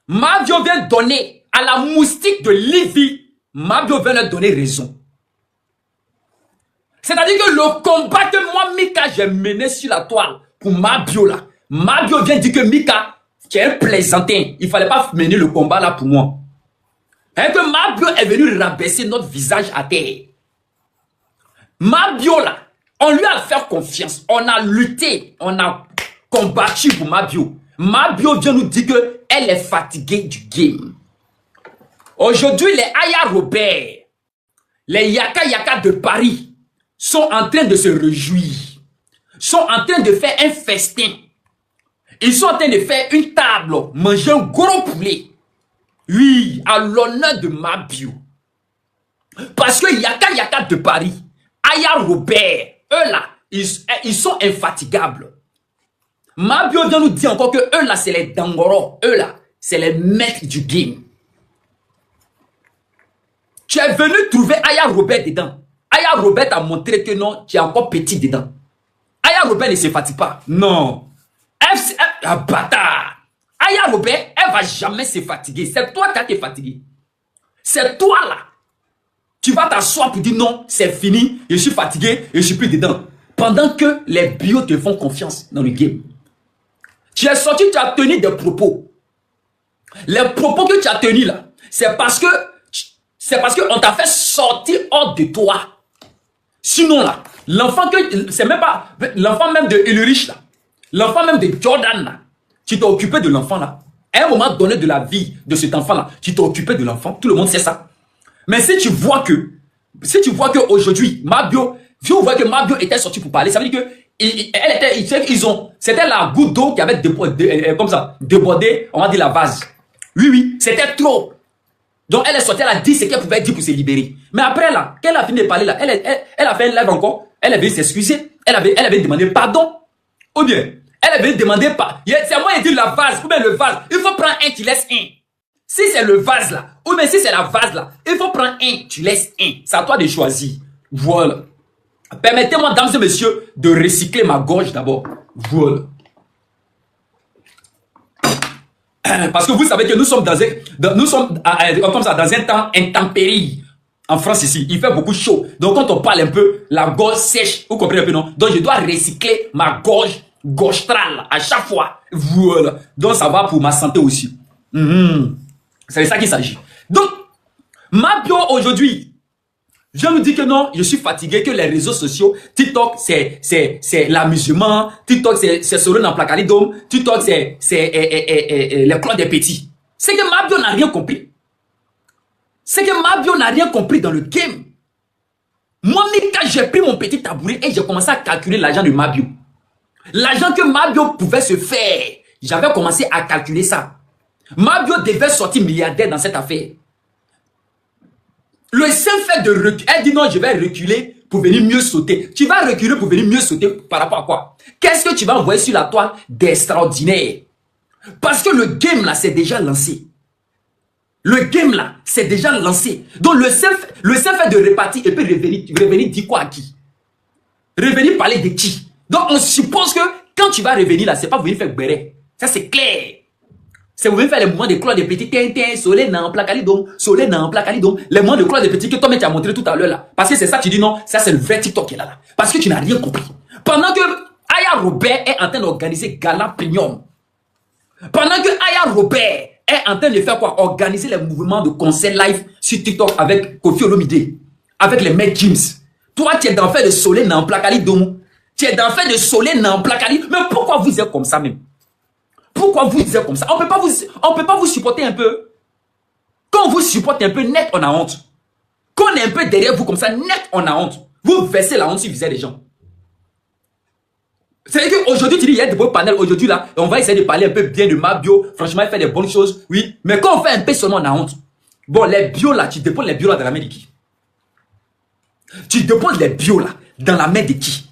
Mabio vient donner à la moustique de Livy. Mabio vient leur donner raison. C'est-à-dire que le combat que moi, Mika, j'ai mené sur la toile pour Mabio là. Mabio vient dire que Mika, tu es un plaisantin. Il ne fallait pas mener le combat là pour moi. Et que Mabio est venu rabaisser notre visage à terre. Mabio là, on lui a fait confiance. On a lutté, on a combattu pour Mabio. Mabio vient nous dire qu'elle est fatiguée du game. Aujourd'hui, les Aya Robert, les Yaka Yaka de Paris sont en train de se réjouir. Sont en train de faire un festin. Ils sont en train de faire une table, manger un gros poulet. Oui, à l'honneur de Mabio. Parce que Yaka Yaka de Paris, Aya Robert, eux là, ils sont infatigables. Mabio vient nous dire encore que eux là, c'est les Dangoro. Eux là, c'est les maîtres du game. Tu es venu trouver Aya Robert dedans. Aya Robert t'a montré que non, tu es encore petit dedans. Aya Robert ne se fatigue pas. Non. Bâtard. Aya Robert, elle va jamais se fatiguer. C'est toi qui as été fatigué. C'est toi là. Tu vas t'asseoir pour dire non, c'est fini, je suis fatigué, je suis plus dedans. Pendant que les bios te font confiance dans le game. Tu es sorti, tu as tenu des propos. Les propos que tu as tenus là, c'est parce que on t'a fait sortir hors de toi. Sinon là, l'enfant que c'est même pas l'enfant même de Ulrich là, l'enfant même de Jordan là, tu t'es occupé de l'enfant là. À un moment donné de la vie de cet enfant là, tu t'es occupé de l'enfant. Tout le monde sait ça. Mais si tu vois que aujourd'hui Mabio, si vous voyez que Mabio était sorti pour parler, ça veut dire que c'était la goutte d'eau qui avait débordé, on va dire la vase. Oui, c'était trop. Donc elle est sortie, elle a dit ce qu'elle pouvait dire pour se libérer. Mais après là, qu'elle a fini de parler là, elle a fait un live encore, elle avait s'excuser, elle avait demandé pardon. Ou bien, elle avait demandé pardon. C'est moi qui dis la vase, ou bien le vase, il faut prendre un, tu laisses un. Si c'est le vase là, ou bien si c'est la vase là, il faut prendre un, tu laisses un. C'est à toi de choisir. Voilà. Permettez-moi, dames et messieurs, de recycler ma gorge d'abord. Voilà. Parce que vous savez que nous sommes dans un temps intempérie. En France ici, il fait beaucoup chaud. Donc quand on parle un peu, la gorge sèche. Vous comprenez un peu, non? Donc je dois recycler ma gorge gaustrale à chaque fois. Voilà. Donc ça va pour ma santé aussi. C'est de ça qu'il s'agit. Donc, Mabio aujourd'hui, je me dis que non, je suis fatigué, que les réseaux sociaux, TikTok c'est l'amusement, TikTok c'est Solène en Placalidome, TikTok c'est les clones des petits. C'est que Mabio n'a rien compris. C'est que Mabio n'a rien compris dans le game. Moi, quand j'ai pris mon petit tabouret et j'ai commencé à calculer l'argent de Mabio. L'argent que Mabio pouvait se faire, j'avais commencé à calculer ça. Mabio devait sortir milliardaire dans cette affaire. Le seul fait de reculer, elle dit non, je vais reculer pour venir mieux sauter. Tu vas reculer pour venir mieux sauter par rapport à quoi? Qu'est-ce que tu vas envoyer sur la toile d'extraordinaire? Parce que le game là, c'est déjà lancé. Le game là, c'est déjà lancé. Donc le seul fait de repartir et puis revenir dire quoi à qui? Revenir parler de qui? Donc on suppose que quand tu vas revenir là, c'est pas venir faire béret. Ça c'est clair. C'est vous venez faire les mouvements de cloche des petits tintin, soleil nan, placalidome, soleil nan, placalidome. Les mouvements de cloche des petits que toi-même tu as montré tout à l'heure là. Parce que c'est ça, tu dis non, ça c'est le vrai TikTok qui est là. Parce que tu n'as rien compris. Pendant que Aya Robert est en train d'organiser Gala Premium. Pendant que Aya Robert est en train de faire quoi? Organiser les mouvements de concert live sur TikTok avec Kofi Olomide. Avec les mecs James. Toi tu es dans fait de soleil nan, placalidome. Tu es dans fait de soleil nan, placalidome. Mais pourquoi vous êtes comme ça même? Pourquoi vous êtes comme ça? On peut pas vous supporter un peu. Quand on vous supporte un peu, net, on a honte. Quand on est un peu derrière vous comme ça, net, on a honte. Vous versez la honte sur le visage des gens. C'est-à-dire qu'aujourd'hui, tu dis, il y a des beaux panels. Aujourd'hui, là, on va essayer de parler un peu bien de Mabio. Franchement, il fait des bonnes choses. Oui. Mais quand on fait un peu seulement, on a honte. Bon, les bios, là, tu déposes les bios, là, dans la main de qui? Tu déposes les bios, là, dans la main de qui?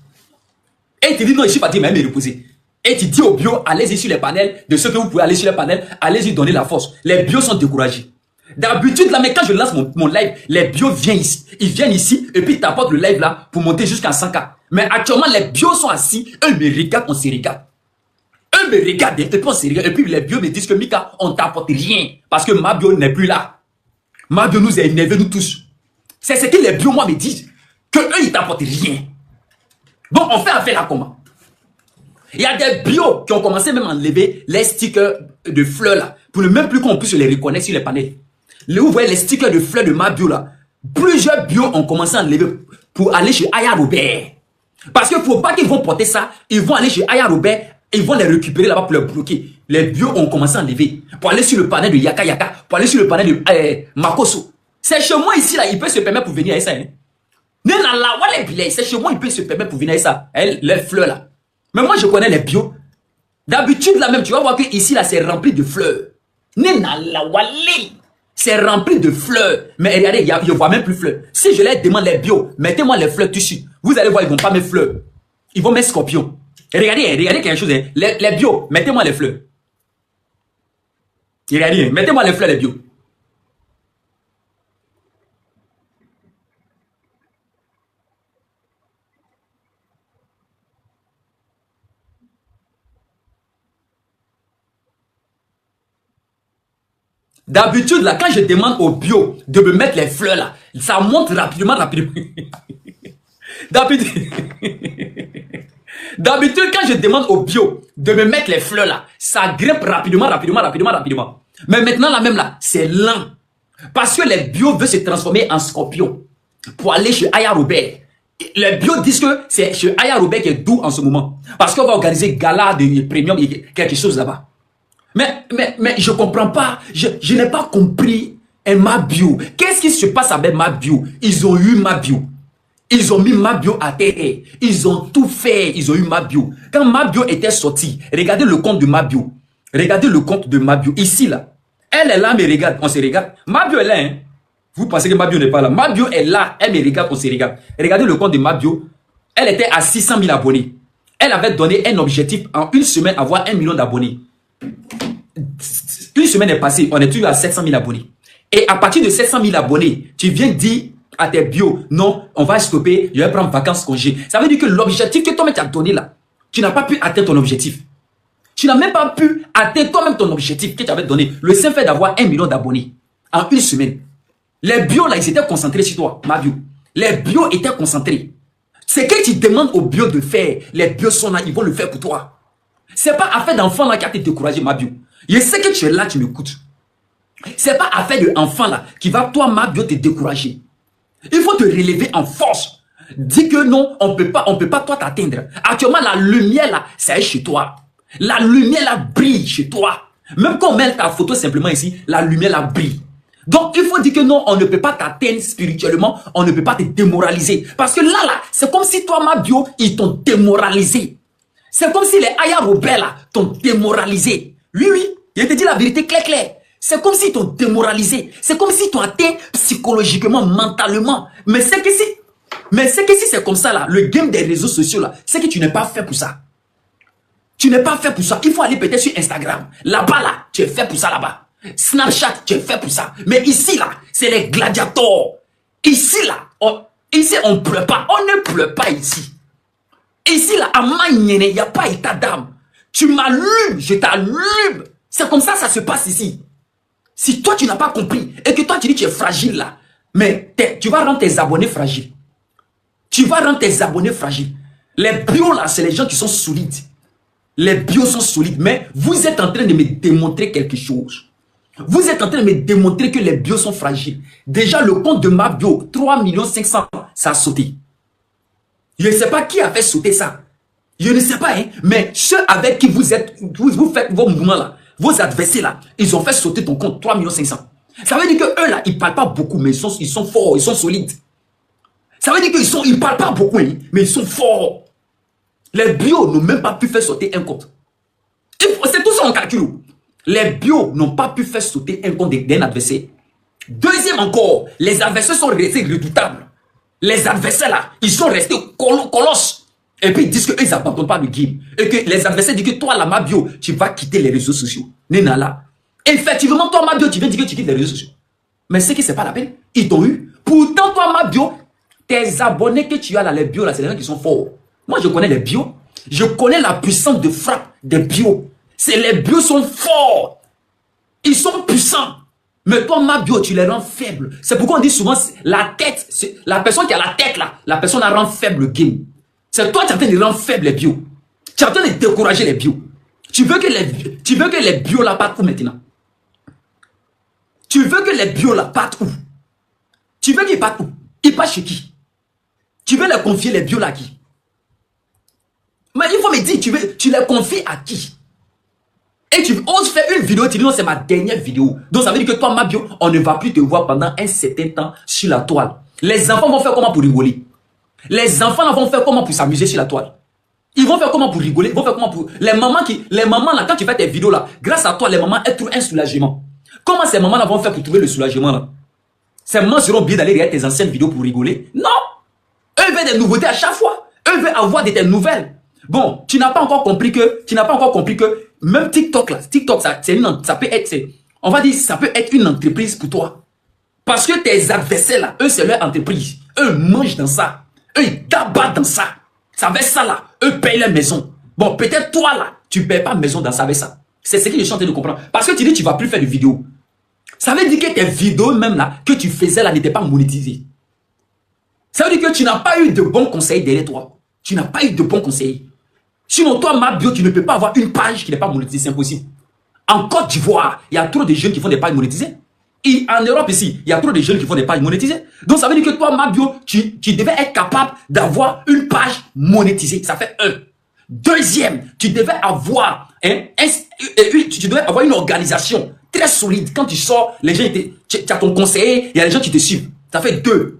Et tu dis, non, je suis pas dit, mais me reposer. Et tu dis aux bio, allez-y sur les panels, de ceux que vous pouvez aller sur les panels, allez-y donner la force. Les bios sont découragés. D'habitude, là, mais quand je lance mon live, les bios viennent ici. Ils viennent ici, et puis ils t'apportent le live là, pour monter jusqu'à 100K. Mais actuellement, les bio sont assis, eux me regardent, on se regarde. Eux me regardent, et puis on se regarde. Et puis les bio me disent que Mika, on t'apporte rien. Parce que ma bio n'est plus là. Ma bio nous a énervés, nous tous. C'est ce que les bio, moi, me disent. Que eux, ils t'apportent rien. Donc, on fait affaire là comment? Il y a des bio qui ont commencé même à enlever les stickers de fleurs là. Pour ne même plus qu'on puisse les reconnaître sur les panels. Là, vous voyez les stickers de fleurs de ma bio là. Plusieurs bio ont commencé à enlever pour aller chez Aya Robert. Parce qu'il ne faut pas qu'ils vont porter ça. Ils vont aller chez Aya Robert. Ils vont les récupérer là-bas pour les bloquer. Les bio ont commencé à enlever. Pour aller sur le panel de Yaka Yaka. Pour aller sur le panel de Makoso. C'est chez moi ici là. Il peut se permettre pour venir avec ça. Hein. C'est chez moi il peut se permettre pour venir avec ça. Les fleurs là. Mais moi je connais les bio. D'habitude là même tu vas voir que ici là c'est rempli de fleurs. C'est rempli de fleurs. Mais regardez, je ne vois même plus fleurs. Si je leur demande les bio, mettez-moi les fleurs dessus. Vous allez voir, ils ne vont pas mettre fleurs. Ils vont mettre scorpion. Et regardez quelque chose. Hein. Les bio, mettez-moi les fleurs. Regardez, mettez-moi les fleurs, les bio. D'habitude, là, quand je demande au bio de me mettre les fleurs, là, ça monte rapidement. D'habitude, quand je demande au bio de me mettre les fleurs, là, ça grimpe rapidement. Mais maintenant, là même, là, c'est lent. Parce que les bio veulent se transformer en scorpion pour aller chez Aya Robert. Les bio disent que c'est chez Aya Robert qui est doux en ce moment. Parce qu'on va organiser gala de premium, quelque chose là-bas. Mais je comprends pas. Je n'ai pas compris ma bio. Qu'est-ce qui se passe avec ma bio? Ils ont eu ma bio. Ils ont mis ma bio à terre. Ils ont tout fait. Ils ont eu ma bio. Quand ma bio était sortie, regardez le compte de ma bio. Regardez le compte de ma bio. Ici, là. Elle est là, me regarde. On se regarde. Ma bio est là. Hein? Vous pensez que ma bio n'est pas là. Ma bio est là. Elle me regarde. On se regarde. Regardez le compte de ma bio. Elle était à 600 000 abonnés. Elle avait donné un objectif en une semaine avoir 1 million d'abonnés. Une semaine est passée, on est toujours à 700 000 abonnés. Et à partir de 700 000 abonnés, tu viens dire à tes bio, non, on va stopper, je vais prendre vacances, congé. Ça veut dire que l'objectif que toi-même tu as donné là, tu n'as pas pu atteindre ton objectif. Tu n'as même pas pu atteindre toi-même ton objectif que tu avais donné. Le simple fait d'avoir 1 million d'abonnés en une semaine. Les bio là, ils étaient concentrés sur toi, ma bio. Les bio étaient concentrés. C'est que tu demandes aux bio de faire, les bio sont là, ils vont le faire pour toi. C'est pas affaire d'enfant là qui a te découragé, ma bio. Je sais que tu es là, tu m'écoutes. C'est pas affaire d'enfant là qui va, toi, ma bio, te décourager. Il faut te relever en force. Dis que non, on peut pas toi t'atteindre. Actuellement, la lumière là, c'est chez toi. La lumière là brille chez toi. Même quand on met ta photo simplement ici, la lumière là brille. Donc, il faut dire que non, on ne peut pas t'atteindre spirituellement, on ne peut pas te démoraliser. Parce que là, c'est comme si toi, ma bio, ils t'ont démoralisé. C'est comme si les Aya Robert là t'ont démoralisé. Oui, je te dis la vérité claire. C'est comme s'ils t'ont démoralisé. C'est comme s'ils t'ont atteint psychologiquement, mentalement. Mais c'est que si c'est comme ça là, le game des réseaux sociaux là, c'est que tu n'es pas fait pour ça. Tu n'es pas fait pour ça. Il faut aller peut-être sur Instagram. Là-bas là, tu es fait pour ça là-bas. Snapchat, tu es fait pour ça. Mais ici là, c'est les gladiateurs. Ici là, on pleure pas. On ne pleure pas ici. Ici là, à Magnene, il n'y a pas état d'âme. Tu m'allumes, je t'allume. C'est comme ça se passe ici. Si toi tu n'as pas compris et que toi tu dis que tu es fragile là, mais tu vas rendre tes abonnés fragiles. Tu vas rendre tes abonnés fragiles. Les bio là, c'est les gens qui sont solides. Les bio sont solides, mais vous êtes en train de me démontrer quelque chose. Vous êtes en train de me démontrer que les bio sont fragiles. Déjà, le compte de ma bio, 3 500 000, ça a sauté. Je ne sais pas qui a fait sauter ça. Je ne sais pas, hein, mais ceux avec qui vous faites vos mouvements là, vos adversaires là, ils ont fait sauter ton compte 3 500 000. Ça veut dire que eux là, ils ne parlent pas beaucoup, mais ils sont forts, ils sont solides. Ça veut dire qu'ils ne parlent pas beaucoup, hein, mais ils sont forts. Les bio n'ont même pas pu faire sauter un compte. C'est tout ça en calcul. Les bio n'ont pas pu faire sauter un compte d'un adversaire. Deuxième encore, les adversaires sont restés redoutables. Les adversaires là, ils sont restés colosses. Et puis ils disent qu'ils n'abandonnent pas le game. Et que les adversaires disent que toi là, ma bio, tu vas quitter les réseaux sociaux. Nena là. Effectivement, toi, ma bio, tu viens dire que tu quittes les réseaux sociaux. Mais c'est que c'est pas la peine. Ils t'ont eu. Pourtant, toi, ma bio, Tes abonnés que tu as là, les bios, là, c'est les gens qui sont forts. Moi, je connais les bios. Je connais la puissance de frappe des bios. Les bios sont forts. Ils sont puissants. Mais toi, ma bio, tu les rends faibles. C'est pourquoi on dit souvent, la tête, la personne qui a la tête là, la personne la rend faible le game. C'est toi qui es en train de rendre faible les bios. Tu es en train de décourager les bios. Tu veux que les bios là partent où maintenant? Tu veux que les bios là partent où? Tu veux qu'ils partent où? Ils partent chez qui? Tu veux les confier les bios là à qui? Mais il faut me dire, tu les confies à qui? Et tu oses faire une vidéo, tu dis non, c'est ma dernière vidéo. Donc ça veut dire que toi, ma bio, on ne va plus te voir pendant un certain temps sur la toile. Les enfants vont faire comment pour rigoler? Les enfants là vont faire comment pour s'amuser sur la toile? Ils vont faire comment pour rigoler? Ils vont faire comment pour... Les mamans là, quand tu fais tes vidéos là, grâce à toi, les mamans, elles trouvent un soulagement. Comment ces mamans là vont faire pour trouver le soulagement là? Ces mamans seront obligées d'aller regarder tes anciennes vidéos pour rigoler? Non! Eux veulent des nouveautés à chaque fois. Eux veulent avoir de tes nouvelles. Bon, tu n'as pas encore compris que même TikTok là, ça peut être, on va dire, ça peut être une entreprise pour toi. Parce que tes adversaires là, eux c'est leur entreprise. Eux mangent dans ça. Eux ils tabassent dans ça. Ça avec ça là, eux payent leur maison. Bon, peut-être toi là, tu ne payes pas maison dans ça avec ça. C'est ce que je suis en train de comprendre. Parce que tu dis que tu ne vas plus faire de vidéos. Ça veut dire que tes vidéos même là, que tu faisais là, n'étaient pas monétisées. Ça veut dire que tu n'as pas eu de bons conseils derrière toi. Tu n'as pas eu de bons conseils. Sinon, toi, ma bio, tu ne peux pas avoir une page qui n'est pas monétisée, c'est impossible. En Côte d'Ivoire, il y a trop de jeunes qui font des pages monétisées. Et en Europe ici, il y a trop de jeunes qui font des pages monétisées. Donc, ça veut dire que toi, ma bio, tu devais être capable d'avoir une page monétisée. Ça fait un. Deuxième, tu devais avoir, tu devais avoir une organisation très solide. Quand tu sors, les gens, tu as ton conseiller, il y a les gens qui te suivent. Ça fait deux.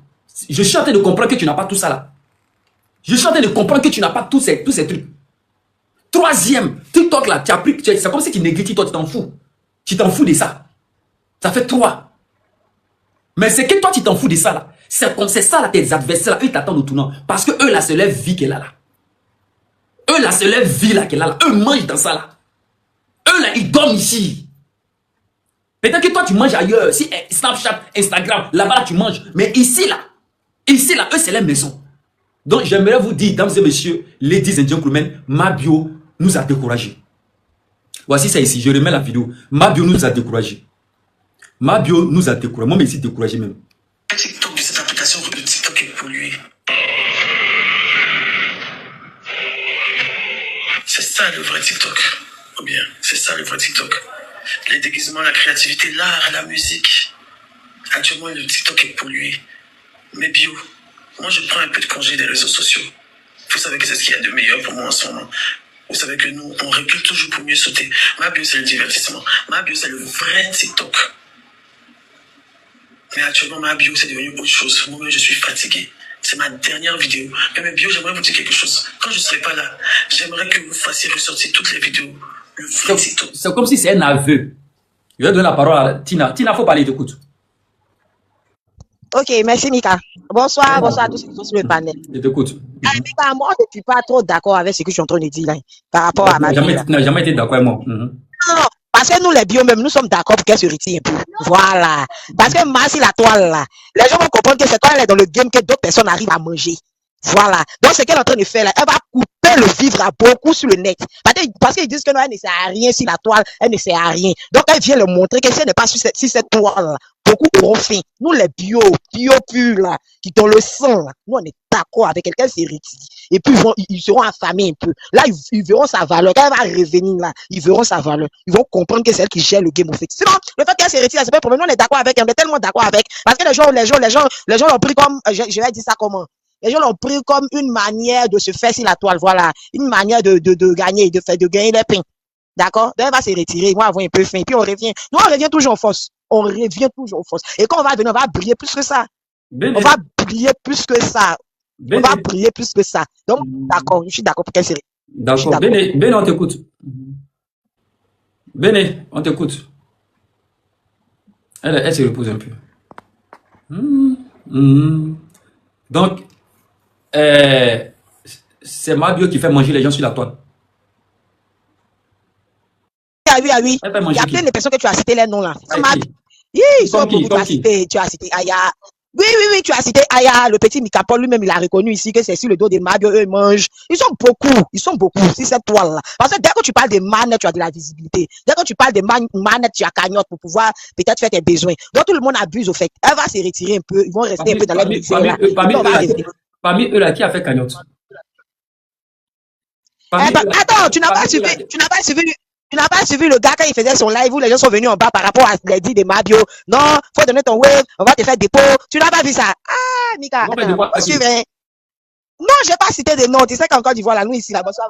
Je suis en train de comprendre que tu n'as pas tout ça là. Je suis en train de comprendre que tu n'as pas tous ces trucs. Troisième, TikTok là, c'est comme si tu négliges TikTok, tu t'en fous. Tu t'en fous de ça. Ça fait 3. Mais c'est que toi, tu t'en fous de ça là. C'est ça là, tes adversaires là, eux t'attendent au tournant. Parce que eux là, c'est leur vie qu'elle a là. Eux là, c'est leur vie là qu'elle a là. Eux mangent dans ça là. Eux là, ils dorment ici. Peut-être que toi, tu manges ailleurs. Si Snapchat, Instagram, là-bas, tu manges. Mais ici là, eux, c'est leur maison. Donc, j'aimerais vous dire, dames et messieurs, ladies and gentlemen, ma bio nous a découragés. Voici ça ici, je remets la vidéo. Ma bio nous a découragés. Ma bio nous a découragés. Moi, mais ici, découragé même. TikTok de cette application, le TikTok est pollué. C'est ça le vrai TikTok. Ou bien, c'est ça le vrai TikTok. Les déguisements, la créativité, l'art, la musique. Actuellement, le TikTok est pollué. Mais bio, moi je prends un peu de congé des réseaux sociaux. Vous savez que c'est ce qu'il y a de meilleur pour moi en ce moment. Vous savez que nous, on recule toujours pour mieux sauter. Ma bio, c'est le divertissement. Ma bio, c'est le vrai TikTok. Mais actuellement, ma bio, c'est devenu autre chose. Moi-même, je suis fatigué. C'est ma dernière vidéo. Mais mes bio, j'aimerais vous dire quelque chose. Quand je ne serai pas là, j'aimerais que vous fassiez ressortir toutes les vidéos. Le vrai TikTok. C'est comme si c'est un aveu. Je vais donner la parole à Tina. Tina, il faut parler, t'écoute. Ok, merci Mika. Bonsoir, bonsoir à tous ceux qui sont sur le panel. Je t'écoute. Mika, moi, je ne suis pas trop d'accord avec ce que je suis en train de dire là, par rapport à ma vie. Tu n'as jamais été d'accord avec moi. Non, parce que nous, les bio, même, nous sommes d'accord pour qu'elle se retire un peu. Voilà. Parce que moi, si la toile là, les gens vont comprendre que cette toile est dans le game que d'autres personnes arrivent à manger. Voilà. Donc, ce qu'elle est en train de faire là, elle va couper le vivre à beaucoup sur le net. Parce qu'ils disent que non, elle ne sert à rien si la toile, elle ne sert à rien. Donc, elle vient le montrer que si elle n'est pas sur cette toile là, beaucoup auront faim. Nous, les bio purs là, qui ont le sang là, nous, on est d'accord avec quelqu'un, c'est retire. Et puis, ils seront affamés un peu. Là, ils verront sa valeur. Quand elle va revenir là, ils verront sa valeur. Ils vont comprendre que c'est elle qui gère le game, au fait. Sinon, le fait qu'elle se retire, c'est pas un problème. Nous, on est d'accord avec elle. On est tellement d'accord avec. Parce que les gens l'ont pris comme, je vais dire ça comment? Les gens l'ont pris comme une manière de se faire sur la toile, voilà. Une manière de gagner, de gagner les pains. D'accord? Donc, elle va se retirer. Moi, avoir un peu faim. Puis, on revient. Nous, on revient toujours en force. On revient toujours en force. Et quand on va venir, on va briller plus que ça. On va briller plus que ça. On va briller plus que ça. Donc, d'accord, je suis d'accord pour qu'elle se retire. D'accord. Béné, on t'écoute. Béné, on t'écoute. Elle se repose un peu. Donc, c'est ma bio qui fait manger les gens sur la toile. Oui. Il y a plein de personnes que tu as cité les noms là. Ils sont beaucoup à citer. Tu as cité Aya. Oui, tu as cité Aya, le petit Mikapol lui-même, il a reconnu ici que c'est sur le dos des Mabio, eux, ils mangent. Ils sont beaucoup, si cette toile-là. Parce que dès que tu parles des manettes, tu as de la visibilité. Dès que tu parles des manettes, tu as cagnotte pour pouvoir peut-être faire tes besoins. Donc tout le monde abuse au fait. Elle va se retirer un peu, ils vont rester un peu dans la musique là. Parmi eux là, qui a fait cagnotte? Attends, tu n'as pas suivi le gars quand il faisait son live où les gens sont venus en bas par rapport à les dits des Mabio. Non, faut donner ton wave, on va te faire dépôt. Tu n'as pas vu ça? Ah, Mika, non, j'ai pas cité des noms. Tu sais qu'en Côte d'Ivoire, là, nous ici, là, bonsoir,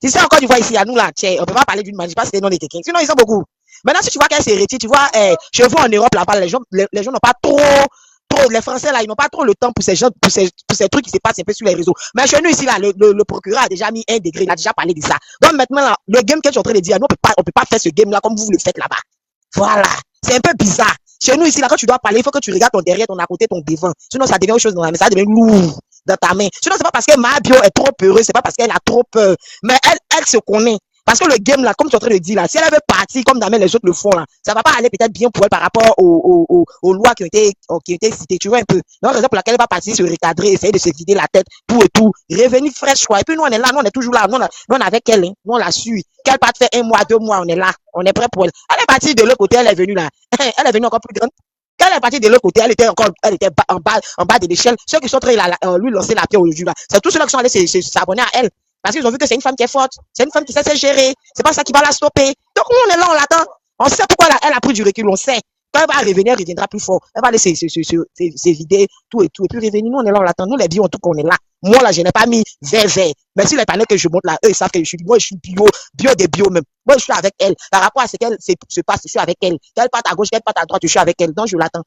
tu sais, en Côte d'Ivoire, ici, à nous, là, on peut pas parler d'une manière, j'ai pas cité le nom de quelqu'un. Sinon, ils sont beaucoup. Maintenant, si tu vois qu'elle s'est retirée, tu vois, chez vous en Europe, là-bas, les gens n'ont pas trop, les Français, là, ils n'ont pas trop le temps pour ces gens, pour ces trucs qui se passent un peu sur les réseaux. Mais chez nous, ici, là, le procureur a déjà mis 1 degré, il a déjà parlé de ça. Donc, maintenant, là, le game que tu es en train de dire, nous, on peut pas faire ce game-là comme vous le faites là-bas. Voilà. C'est un peu bizarre. Chez nous, ici, là, quand tu dois parler, il faut que tu regardes ton derrière, ton à côté, ton devant. Sinon, ça devient autre chose dans la main, ça devient lourd dans ta main. Sinon, c'est pas parce que Mabio est trop heureuse, c'est pas parce qu'elle a trop peur. Mais elle se connaît. Parce que le game, là, comme tu es en train de dire, là, si elle avait parti comme dans les autres le font, là, ça va pas aller peut-être bien pour elle par rapport aux lois qui ont été citées. Tu vois un peu. Donc, raison pour laquelle elle va partir se recadrer, essayer de se vider la tête, tout et tout. Revenir fraîche, quoi. Et puis, nous, on est là, nous, on est toujours là. Nous, on est avec elle, hein. Nous, on la suit. Qu'elle parte faire 1 mois, 2 mois, on est là. On est prêt pour elle. Elle est partie de l'autre côté, elle est venue là. Elle est venue encore plus grande. Quand elle est partie de l'autre côté, elle était en bas de l'échelle. Ceux qui sont en train de lui lancer la pierre aujourd'hui, là. C'est tous ceux-là qui sont allés s'abonner à elle. Parce qu'ils ont vu que c'est une femme qui est forte, c'est une femme qui sait se gérer, c'est pas ça qui va la stopper. Donc nous, on est là, on l'attend. On sait pourquoi elle a pris du recul, on sait. Quand elle va revenir, elle reviendra plus fort. Elle va aller se vider, tout et tout. Et puis revenir, nous, on est là, on l'attend. Nous, les bio, en tout cas, on est là. Moi, là, je n'ai pas mis vert. Mais si les panneaux que je montre là, eux, ils savent que je suis bio des bio même. Moi, je suis avec elle. Par rapport à ce qu'elle se passe, je suis avec elle. Qu'elle parte à gauche, qu'elle parte à droite, je suis avec elle. Donc, je l'attends.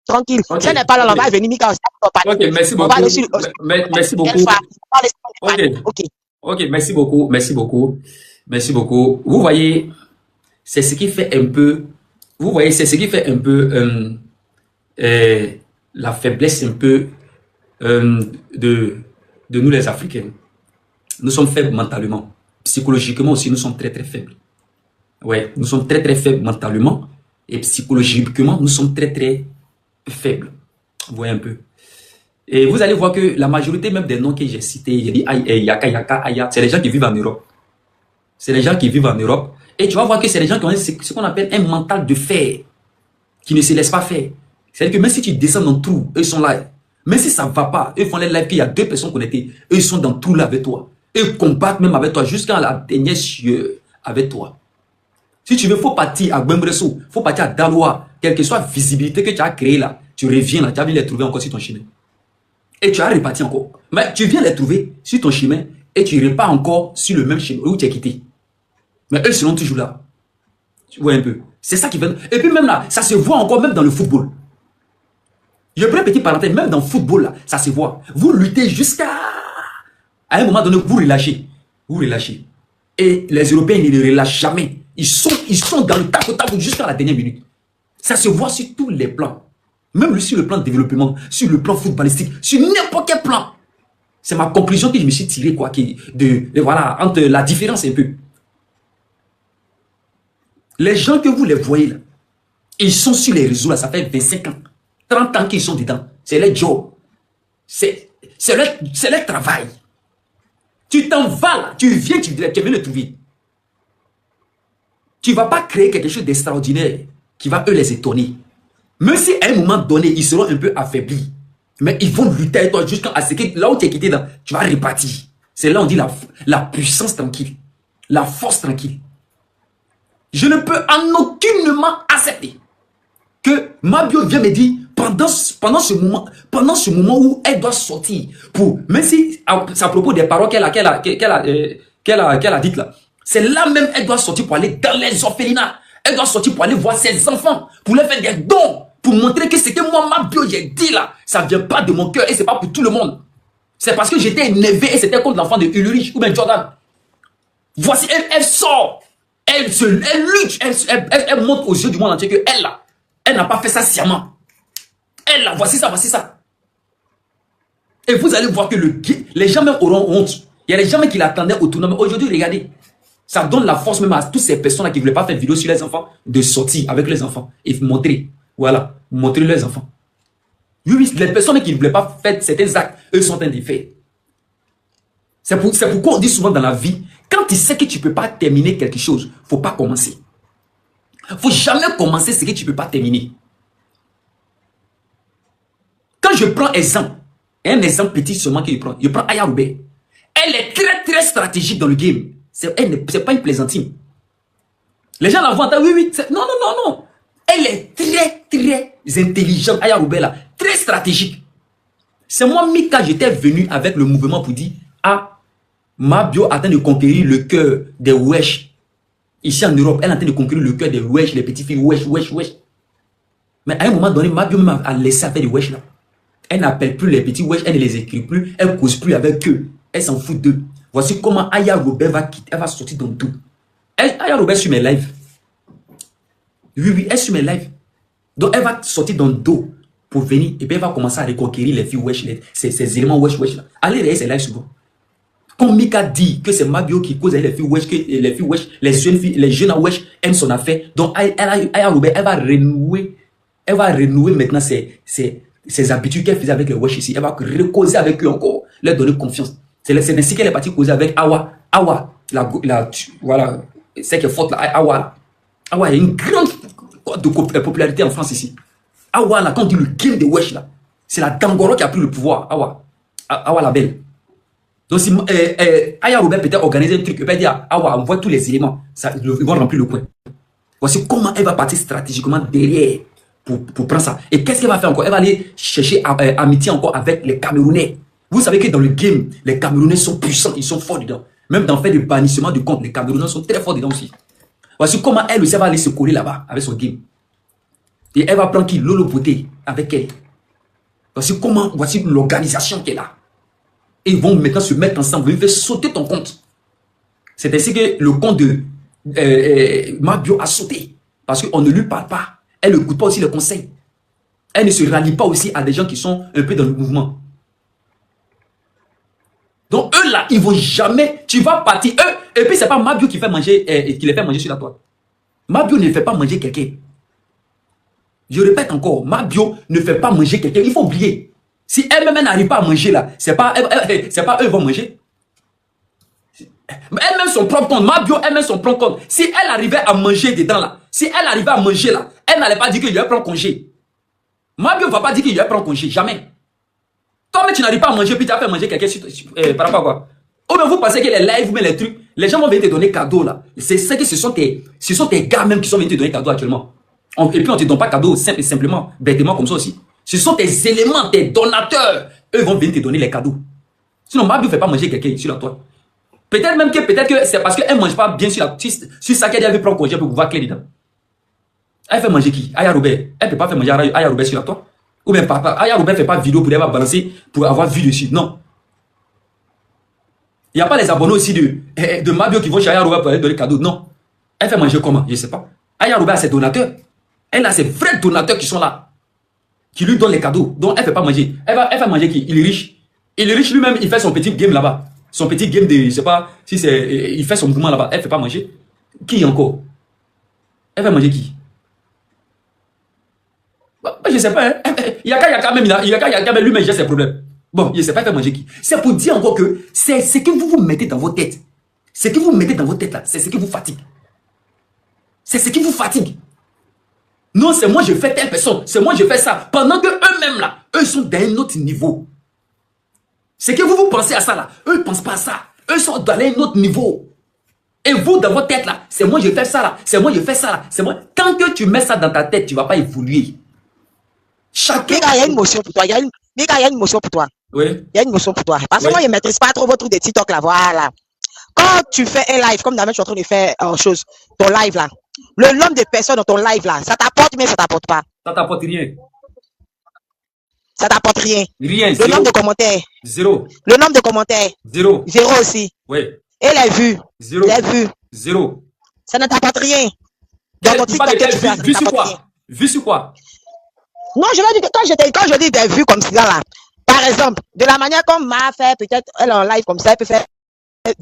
Tranquille. Okay. Si elle n'est pas là, on va venir, Mika. Ok, merci beaucoup. Merci beaucoup. Ok, merci beaucoup. Vous voyez, c'est ce qui fait un peu, la faiblesse un peu de nous les Africains. Nous sommes faibles mentalement. Psychologiquement aussi, nous sommes très très faibles. Ouais, nous sommes très très faibles mentalement et psychologiquement, nous sommes très très faibles. Vous voyez un peu. Et vous allez voir que la majorité même des noms que j'ai cités, j'ai dit Yaka, Aya, c'est les gens qui vivent en Europe. C'est les gens qui vivent en Europe. Et tu vas voir que c'est les gens qui ont ce qu'on appelle un mental de fer, qui ne se laissent pas faire. C'est-à-dire que même si tu descends dans le trou, eux sont là. Même si ça ne va pas, eux font les lives qu'il y a 2 personnes connectées, eux sont dans le trou là avec toi. Eux combattent même avec toi jusqu'à la dernière sueur avec toi. Si tu veux, il faut partir à Gbembresso, il faut partir à Daloa, quelle que soit la visibilité que tu as créée là, tu reviens là, tu as vu les trouver encore sur ton chemin. Et tu as reparti encore. Mais tu viens les trouver sur ton chemin et tu repars encore sur le même chemin où tu as quitté. Mais eux seront toujours là. Tu vois un peu. C'est ça qui fait. Et puis même là, ça se voit encore même dans le football. Je prends une petite parenthèse, même dans le football là, ça se voit. Vous luttez jusqu'à... À un moment donné, vous relâchez. Vous relâchez. Et les Européens, ils ne relâchent jamais. Ils sont dans le tac au tac jusqu'à la dernière minute. Ça se voit sur tous les plans. Même sur le plan de développement, sur le plan footballistique, sur n'importe quel plan. C'est ma conclusion que je me suis tirée, quoi, voilà, entre la différence un peu. Les gens que vous les voyez là, ils sont sur les réseaux là, ça fait 25 ans, 30 ans qu'ils sont dedans. C'est leur job. C'est leur travail. Tu t'en vas là, tu viens le trouver. Tu ne vas pas créer quelque chose d'extraordinaire qui va eux les étonner. Même si à un moment donné, ils seront un peu affaiblis. Mais ils vont lutter avec toi jusqu'à ce que là où tu es quitté, tu vas repartir. C'est là où on dit la puissance tranquille. La force tranquille. Je ne peux en aucunement accepter que Mabio vient me dire pendant ce moment où elle doit sortir pour, même si c'est à propos des paroles qu'elle a dites là, c'est là même elle doit sortir pour aller dans les orphelinats. Elle doit sortir pour aller voir ses enfants, pour leur faire des dons, pour montrer que ce que moi, Mabio, j'ai dit là, ça ne vient pas de mon cœur et ce n'est pas pour tout le monde. C'est parce que j'étais énervé et c'était contre l'enfant de Ulrich ou bien Jordan. Voici, elle sort, elle lutte, elle montre aux yeux du monde entier que elle n'a pas fait ça sciemment. Elle là, voici ça. Et vous allez voir que les gens même auront honte. Il y a des gens qui l'attendaient au tournoi. Aujourd'hui, regardez. Ça donne la force même à toutes ces personnes qui ne voulaient pas faire vidéo sur les enfants de sortir avec les enfants et montrer. Voilà, montrer les enfants. Oui, oui, les personnes qui ne voulaient pas faire certains actes, eux sont en défait. C'est pourquoi on dit souvent dans la vie, quand tu sais que tu ne peux pas terminer quelque chose, il ne faut pas commencer. Il ne faut jamais commencer ce que tu ne peux pas terminer. Quand je prends un exemple petit seulement que je prends Aya Roubert. Elle est très très stratégique dans le game. C'est pas une plaisantine. Les gens la voient, oui, oui, non, non, non, non. Elle est très très intelligente, Aya Roubert là, très stratégique. C'est moi, Mika, j'étais venu avec le mouvement pour dire, ah, Mabio attend de conquérir le cœur des wesh. Ici en Europe, elle est en train de conquérir le cœur des wesh, les petites filles wesh, wesh, wesh. Mais à un moment donné, Mabio même a laissé faire des wesh là. Elle n'appelle plus les petits wesh, elle ne les écrit plus, elle ne cause plus avec eux. Elle s'en fout d'eux. Voici comment Aya Roubert va quitter, elle va sortir dans tout. Aya Roubert sur mes lives. Oui, oui, elle sur mes lives. Donc elle va sortir dans le dos pour venir et puis elle va commencer à reconquérir les filles wesh, ces éléments wesh, wesh là. Allez regarder ses lives souvent. Quand Mika dit que c'est Mabio qui cause avec les filles wesh, que les filles wesh, les jeunes filles, les jeunes wesh aiment son affaire. Donc Aya Roubert, elle va renouer maintenant ses habitudes qu'elle faisait avec les wesh ici. Elle va recauser avec eux encore, leur donner confiance. C'est ainsi qu'elle est partie causer avec Awa. Awa, voilà, c'est qui est forte là, Awa. Awa, il y a une grande popularité en France ici. Awa, là, quand on dit le game de wesh là, c'est la Dangoro qui a pris le pouvoir. Awa la belle. Donc si Aya Roubert peut-être organiser un truc, elle peut dire Awa, on voit tous les éléments, ils vont remplir le coin. Voici comment elle va partir stratégiquement derrière pour prendre ça. Et qu'est-ce qu'elle va faire encore? Elle va aller chercher amitié encore avec les Camerounais. Vous savez que dans le game, les Camerounais sont puissants, ils sont forts dedans. Même dans le fait de bannissement de compte, les Camerounais sont très forts dedans aussi. Voici comment elle aussi va aller se coller là-bas avec son game. Et elle va prendre qui? Lolo Poté avec elle. Voici l'organisation qu'elle a. Et ils vont maintenant se mettre ensemble, ils vont faire sauter ton compte. C'est ainsi que le compte de Mabio a sauté. Parce qu'on ne lui parle pas. Elle ne écoute pas aussi les conseils. Elle ne se rallie pas aussi à des gens qui sont un peu dans le mouvement. Donc eux là, ils vont jamais, tu vas partir, eux, et puis c'est pas Mabio qui fait manger, qui les fait manger sur la toile. Mabio ne fait pas manger quelqu'un. Je répète encore, Mabio ne fait pas manger quelqu'un, il faut oublier. Si elle-même n'arrive pas à manger là, c'est pas eux qui vont manger. Elle-même son propre compte, Mabio elle-même son propre compte. Si elle arrivait à manger dedans là, si elle arrivait à manger là, elle n'allait pas dire qu'il va prendre congé. Mabio ne va pas dire qu'il va prendre congé, jamais. Toi, tu n'arrives pas à manger, puis tu as fait manger quelqu'un par rapport à quoi? Ou bien vous pensez que les lives, mais les trucs, les gens vont venir te donner cadeau là. C'est ça que ce sont tes gars même qui sont venus te donner cadeau actuellement. Et puis on ne te donne pas cadeau simplement, bêtement comme ça aussi. Ce sont tes éléments, tes donateurs. Eux vont venir te donner les cadeaux. Sinon, Mabio ne fait pas manger quelqu'un sur la toile. Peut-être même que c'est parce qu'elle ne mange pas bien sur ça qu'elle veut prendre congé pour pouvoir clé dedans. Elle fait manger qui? Aya Roubert. Elle ne peut pas faire manger Aya Roubert sur la toile. Ou bien papa, Aya Roubert ne fait pas de vidéo pour aller balancer, pour avoir vu dessus. Non. Il n'y a pas les abonnés aussi de Mabio qui vont chez Aya Roubert pour aller donner cadeau. Non. Elle fait manger comment? Je ne sais pas. Aya Roubert a ses donateurs. Elle a ses vrais donateurs qui sont là. Qui lui donnent les cadeaux. Donc elle ne fait pas manger. Elle fait manger qui? Il est riche. Il est riche lui-même, il fait son petit game là-bas. Son petit game de, je ne sais pas, si c'est, il fait son mouvement là-bas. Elle ne fait pas manger. Qui encore? Elle fait manger qui? Je ne sais pas. Hein. Il y a quand même lui-même j'ai ses problèmes. Bon, je ne sais pas, elle fait manger qui? C'est pour dire encore que c'est ce que vous mettez dans vos têtes. Ce que vous mettez dans vos têtes là, c'est ce qui vous fatigue. C'est ce qui vous fatigue. Non, c'est moi je fais telle personne, c'est moi je fais ça. Pendant que eux-mêmes là, eux sont d'un autre niveau. C'est que vous pensez à ça là, eux ne pensent pas à ça. Eux sont dans un autre niveau. Et vous dans votre tête là, c'est moi je fais ça là, c'est moi je fais ça là, c'est moi. Tant que tu mets ça dans ta tête, tu ne vas pas évoluer. Chacun. Il y a une motion pour toi. Il y a une motion pour toi. Oui. Il y a une motion pour toi. Parce que moi, je ne maîtrise pas trop votre truc de TikTok là. Voilà. Quand tu fais un live, comme d'habitude, je suis en train de faire ton live là, le nombre de personnes dans ton live là, ça t'apporte mais ça t'apporte pas. Ça t'apporte rien. Ça t'apporte rien. Rien. Le nombre de commentaires. Zéro. Le nombre de commentaires. Zéro. Zéro aussi. Oui. Et les vues. Zéro. Les vues. Zéro. Ça ne t'apporte rien. Dans ton TikTok que tu fais, ça ne t'apporte rien. Vu sur quoi? Non, je veux dire que quand je dis des vues comme ça là, par exemple, de la manière comme m'a fait, peut-être elle en live comme ça, elle peut faire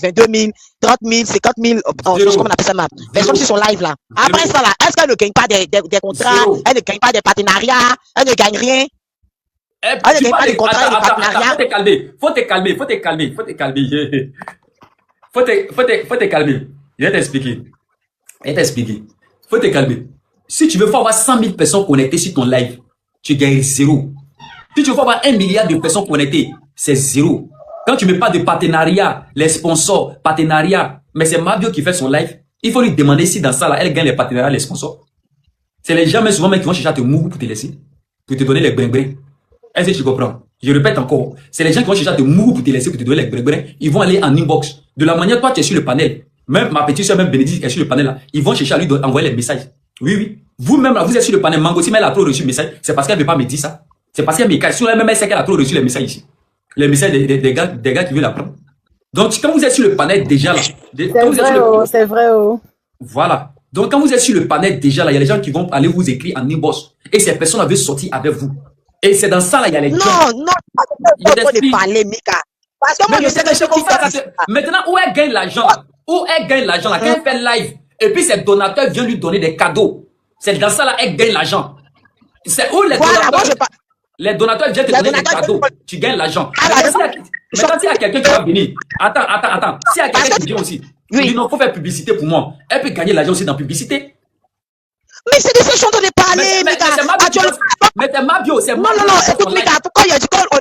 22 000, 30 000, 50 000, comme on appelle ça, ma personne sur son live là. Après ça là, est-ce qu'elle ne gagne pas des contrats, elle ne gagne pas des partenariats, elle ne gagne rien? Ah, il Tu n'y a pas parles de contrat et de attends, partenariat. faut te calmer. Faut te calmer. Faut te calmer. Faut te calmer. Faut te calmer. Je vais t'expliquer. Je vais t'expliquer. Faut te calmer. Si tu veux avoir 100 000 personnes connectées sur ton live, tu gagnes zéro. Si tu veux avoir 1 milliard de personnes connectées, c'est zéro. Quand tu mets pas de partenariat, les sponsors, partenariat, mais c'est Mabio qui fait son live, il faut lui demander si dans ça, là, elle gagne les partenariats, les sponsors. C'est les gens, mais souvent, qui vont chercher à te mourir pour te laisser, pour te donner les brin-brin. Est-ce que tu comprends? Je répète encore. C'est les gens qui vont chercher à te mourir pour te laisser, pour te donner les brin-brin. Ils vont aller en inbox. De la manière, toi, tu es sur le panel. Même ma petite soeur, même Bénédicte est sur le panel là. Ils vont chercher à lui envoyer les messages. Oui, oui. Vous-même, là, vous êtes sur le panel. Mango, si elle a trop reçu le message, c'est parce qu'elle ne veut pas me dire ça. C'est parce qu'elle me cache. Sur elle-même, elle sait qu'elle a trop reçu les messages ici. Les messages des gars qui veulent apprendre. Donc, quand vous êtes sur le panel déjà là. C'est vrai, oh. Voilà. Donc, quand vous êtes sur le panel déjà là, il y a les gens qui vont aller vous écrire en inbox. Et ces personnes veulent sortir avec vous. Et c'est dans ça là, il y a les gens. Non, il y a des parler, Mika. Parce que moi, je sais que je comprends. Maintenant, où elle gagne l'argent là? Où elle gagne l'argent là? Quand elle fait live, et puis ses donateurs viennent lui donner des cadeaux. C'est dans ça là, elle gagne l'argent. C'est où les donateurs? Les donateurs viennent te donner des cadeaux. Tu gagnes l'argent. Maintenant, s'il y a quelqu'un qui va venir, attends. S'il y a quelqu'un qui vient aussi, il dit non, il faut faire publicité pour moi. Elle peut gagner l'argent aussi dans la publicité. Mais c'est de ce chanteur de parler, Mika. Mais c'est Mabio, c'est Non, écoute, Mika,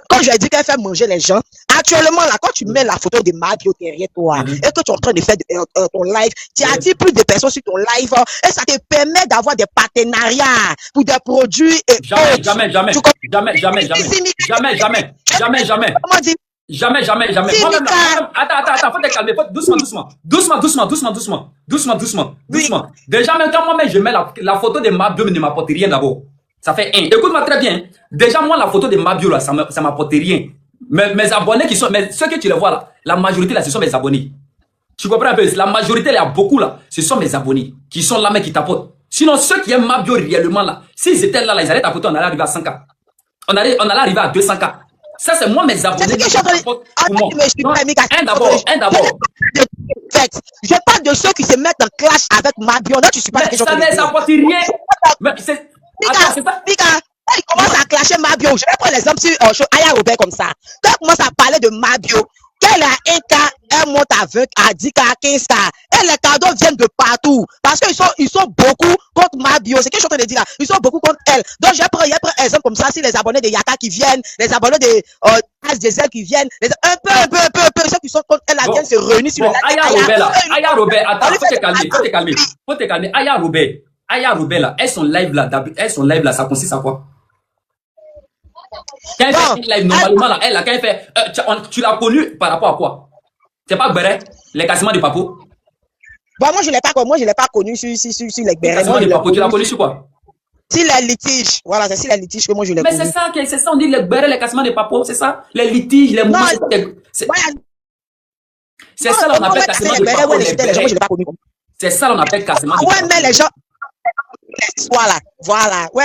quand j'ai dit qu'elle fait manger les gens, actuellement, là, quand tu mets la photo de Mabio derrière toi, et que tu es en train de faire ton live, tu attires plus de personnes sur ton live, et ça te permet d'avoir des partenariats pour des produits et Jamais. Attends, faut te calmer. Doucement. Déjà, même quand moi-même, je mets la photo de Mabio, ne m'apporte rien d'abord. Ça fait 1. Écoute-moi très bien. Déjà, moi, la photo de Mabio, là, ça m'apporte rien. Mes abonnés qui sont, mais ceux que tu les vois là, la majorité là, ce sont mes abonnés. Tu comprends un peu? La majorité, il y a beaucoup là, ce sont mes abonnés qui sont là, mais qui t'apportent. Sinon, ceux qui aiment Mabio réellement là, s'ils étaient là, ils allaient t'apporter, on allait arriver à 100K. On allait arriver à 200K. Ça, c'est moi, mes abonnés. Un d'abord. Je parle de ceux qui se mettent en clash avec Mabio. Là, tu suis pas ça ne s'apporte rien. Mika, il commence à clasher Mabio. Je vais prendre l'exemple sur Aya Robert comme ça. Quand il commence à parler de Mabio, qu'elle a 1K, elle monte à 20, à 10K, à 15K. Et les cadeaux viennent de partout. Parce qu'ils sont beaucoup contre Mabio. C'est ce que je suis en train de dire là. Ils sont beaucoup contre elle. Donc, je prends exemple comme ça. Si les abonnés de Yaka qui viennent, les abonnés de As Diesel qui viennent, un peu, ceux qui sont contre elle, viennent se réunir sur le live. Aya Robert, attends, faut te calmer. Aya Robert là, son live là, ça consiste à quoi? Quand elle fait un live, normalement là, quand elle fait, tu l'as connu par rapport à quoi? C'est pas Béret, les cassements de Papo? Bon, moi je l'ai pas connu sur les Béret. Tu l'as connu sur quoi? Si les litiges, voilà, c'est si les litiges que moi je l'ai connu. Mais c'est ça, on dit les Béret, les cassements de Papo, c'est ça? Les litiges, les mouvements. C'est ça, on appelle cassement de Papo. C'est ça, on appelle cassement de Papo. Ouais, mais les gens. Voilà. Oui,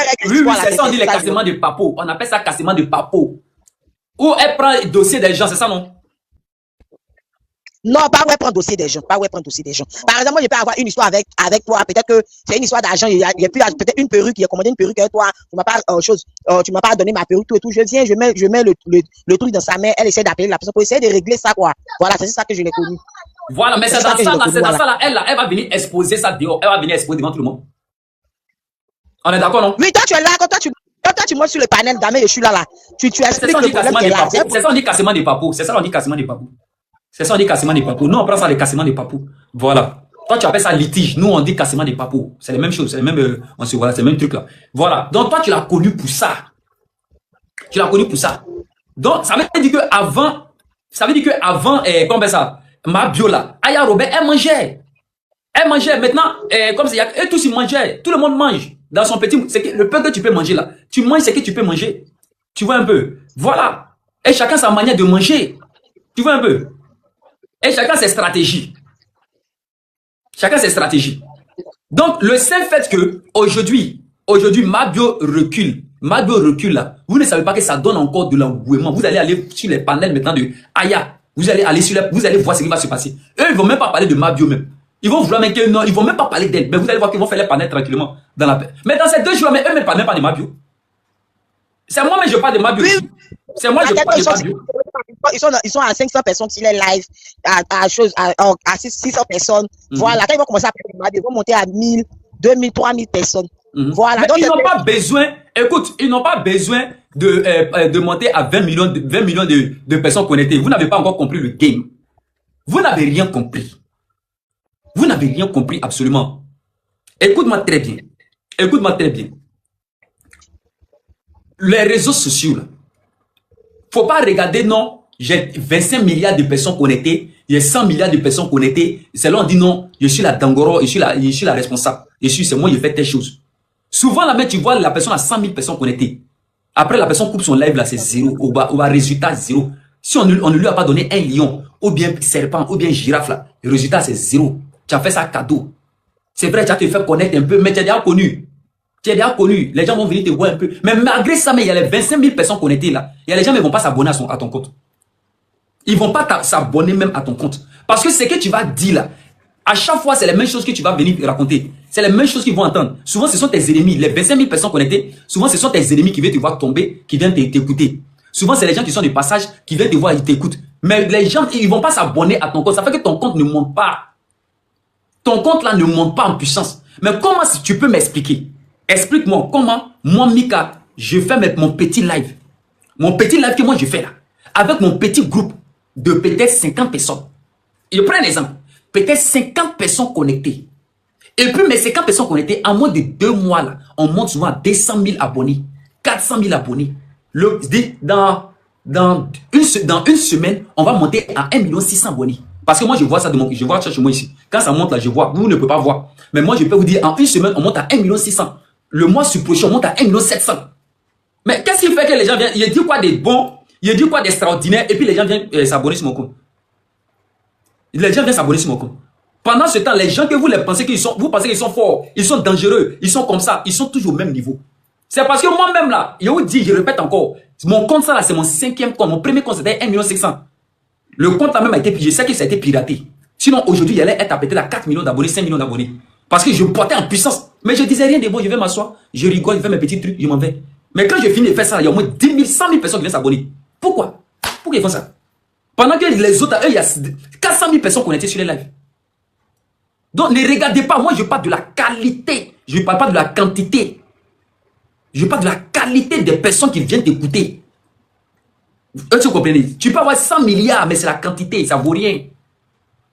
c'est ça, on dit les cassements de Papo. On appelle ça cassement de Papo. Ou elle prend le dossier des gens, c'est ça, non? Non, pas où elle prend le dossier des gens. Par exemple, moi, je peux avoir une histoire avec toi. Peut-être que c'est une histoire d'argent. Il y a peut-être une perruque, il a commandé une perruque avec toi. Tu m'as pas donné ma perruque, tout et tout. Je viens, je mets le truc dans sa main. Elle essaie d'appeler la personne pour essayer de régler ça, quoi. Voilà, c'est ça que je l'ai connu. Voilà, mais c'est dans ça, là, elle va venir exposer ça dehors. Elle va venir exposer devant tout le monde. On est d'accord, non? Oui, toi, tu es là, quand tu montes sur le panel, dame, je suis là. Tu expliques le problème qui est là. C'est ça, on dit cassement des papous. Nous, on prend ça, les cassements des papous. Voilà. Toi, tu appelles ça litige. Nous, on dit cassement des papous. C'est la même chose. C'est le même, voilà, c'est le même truc là. Voilà. Donc, toi, tu l'as connu pour ça. Donc, ça veut dire que avant, comme ça, Mabio là, Aya Robert, elle mangeait. Maintenant, comme ça, eux tous ils mangeaient. Tout le monde mange. Dans son petit, c'est que le peu que tu peux manger là. Tu manges ce que tu peux manger. Tu vois un peu. Voilà. Et chacun sa manière de manger. Tu vois un peu. Et chacun ses stratégies. Donc, le seul fait que aujourd'hui, Mabio recule là. Vous ne savez pas que ça donne encore de l'engouement. Vous allez aller sur les panels maintenant de Aya. Vous allez voir ce qui va se passer. Eux, ils vont même pas parler de Mabio même. Ils vont vouloir même que non, ils vont même pas parler d'elle. Mais vous allez voir qu'ils vont faire les panels tranquillement dans la paix. Mais dans ces 2 jours, mais eux ne parlent même pas de Mabio. C'est moi, mais je parle de ma bio. Oui. C'est moi, je parle de ma bio. Ils sont à 500 personnes sur les lives, à 600 personnes. Voilà, quand ils vont commencer à parler de ma bio, ils vont monter à 1000, 2000, 3000 personnes. Voilà. Mais donc, ils n'ont pas besoin, écoute, ils n'ont pas besoin de monter à 20 millions de personnes connectées. Vous n'avez pas encore compris le game. Vous n'avez rien compris. Vous n'avez rien compris absolument. Écoute-moi très bien. Écoute-moi très bien. Les réseaux sociaux, là, faut pas regarder, non, j'ai 25 milliards de personnes connectées, j'ai 100 milliards de personnes connectées. C'est là on dit non, je suis la Dangoro, je suis la responsable. C'est moi, je fais telle chose. Souvent, là, mais tu vois, la personne a 100 000 personnes connectées. Après, la personne coupe son live, là, c'est zéro. Au bas, résultat, zéro. Si on ne lui a pas donné un lion, ou bien serpent, ou bien girafe, là, le résultat, c'est zéro. Tu as fait ça cadeau. C'est vrai, tu as te fait connaître un peu, mais tu es déjà connu. Tu es déjà connu. Les gens vont venir te voir un peu. Mais malgré ça, mais il y a les 25 000 personnes connectées, là. Il y a les gens qui ne vont pas s'abonner à ton compte. Ils ne vont pas s'abonner même à ton compte. Parce que ce que tu vas dire, là, à chaque fois, c'est les mêmes choses que tu vas venir raconter. C'est les mêmes choses qu'ils vont entendre. Souvent, ce sont tes ennemis. Les 25 000 personnes connectées, souvent, ce sont tes ennemis qui viennent te voir tomber, qui viennent t'écouter. Souvent, c'est les gens qui sont du passage, qui viennent te voir et t'écoutent. Mais les gens, ils ne vont pas s'abonner à ton compte. Ça fait que ton compte ne monte pas. Ton compte, là, ne monte pas en puissance. Mais comment tu peux m'expliquer? Explique-moi comment, moi, Mika, je fais mon petit live. Mon petit live que moi, je fais là. Avec mon petit groupe de peut-être 50 personnes. Je prends un exemple. Peut-être 50 personnes connectées. Et puis, mes 50 personnes connectées, en moins de 2 mois, là, on monte souvent à 200 000 abonnés, 400 000 abonnés. Dans une semaine, on va monter à 1 600 000 abonnés. Parce que moi, je vois ça je vois ça chez moi ici. Quand ça monte là, je vois. Vous ne pouvez pas voir. Mais moi, je peux vous dire, en une semaine, on monte à 1 600 000. Le mois prochain, on monte à 1 700 000. Mais qu'est-ce qui fait que les gens viennent, il dit quoi de bon, il dit quoi d'extraordinaire, et puis les gens viennent s'abonner sur mon compte. Les gens viennent s'abonner sur mon compte. Pendant ce temps, les gens que vous pensez qu'ils sont, vous pensez qu'ils sont forts, ils sont dangereux, ils sont comme ça, ils sont toujours au même niveau. C'est parce que moi-même là, je vous dis, je répète encore, mon compte ça là, c'est mon 5e compte. Mon premier compte c'était 1 700 000. Le compte là même a été, je sais que ça a été piraté. Sinon aujourd'hui, il allait être à peut-être à 4 millions d'abonnés, 5 millions d'abonnés. Parce que je portais en puissance. Mais je disais rien de bon, je vais m'asseoir, je rigole, je fais mes petits trucs, je m'en vais. Mais quand je finis de faire ça, il y a au moins 10 000, 100 000 personnes qui viennent s'abonner. Pourquoi? Pourquoi ils font ça? Pendant que les autres, eux, il y a 400 000 personnes connectées sur les lives. Donc ne regardez pas, moi je parle de la qualité, je ne parle pas de la quantité. Je parle de la qualité des personnes qui viennent t'écouter. Tu comprends? Tu peux avoir 100 milliards, mais c'est la quantité, ça ne vaut rien.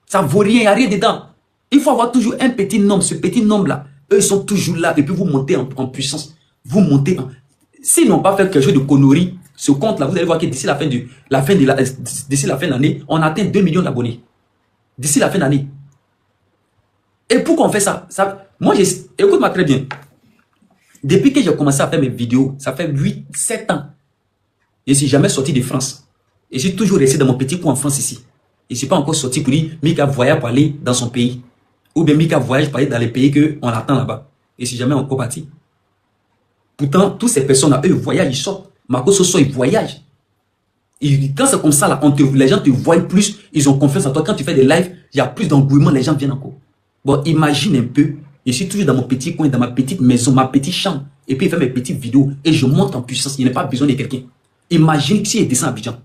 Ça ne vaut rien, il n'y a rien dedans. Il faut avoir toujours un petit nombre, ce petit nombre-là. Eux, ils sont toujours là, et puis vous montez en puissance. Vous montez en... S'ils n'ont pas fait quelque chose de conneries, ce compte-là, vous allez voir que d'ici la fin de l'année, on atteint 2 millions d'abonnés. D'ici la fin d'année. Et pourquoi on fait ça? Moi, écoute-moi très bien. Depuis que j'ai commencé à faire mes vidéos, ça fait 7 ans. Je ne suis jamais sorti de France. Et je suis toujours resté dans mon petit coin en France ici. Je ne suis pas encore sorti pour dire Mika voyage pour aller dans son pays. Ou bien Mika voyage pour aller dans les pays qu'on attend là-bas. Et je ne suis jamais encore parti. Pourtant, toutes ces personnes-là, eux, ils voyagent, ils sortent. Marco Soso, ils voyagent. Et quand c'est comme ça, là, les gens te voient plus, ils ont confiance en toi. Quand tu fais des lives, il y a plus d'engouement, les gens viennent encore. Bon, imagine un peu, je suis toujours dans mon petit coin, dans ma petite maison, ma petite chambre. Et puis, je fais mes petites vidéos et je monte en puissance. Il n'y a pas besoin de quelqu'un. Imagine si je descends à Abidjan.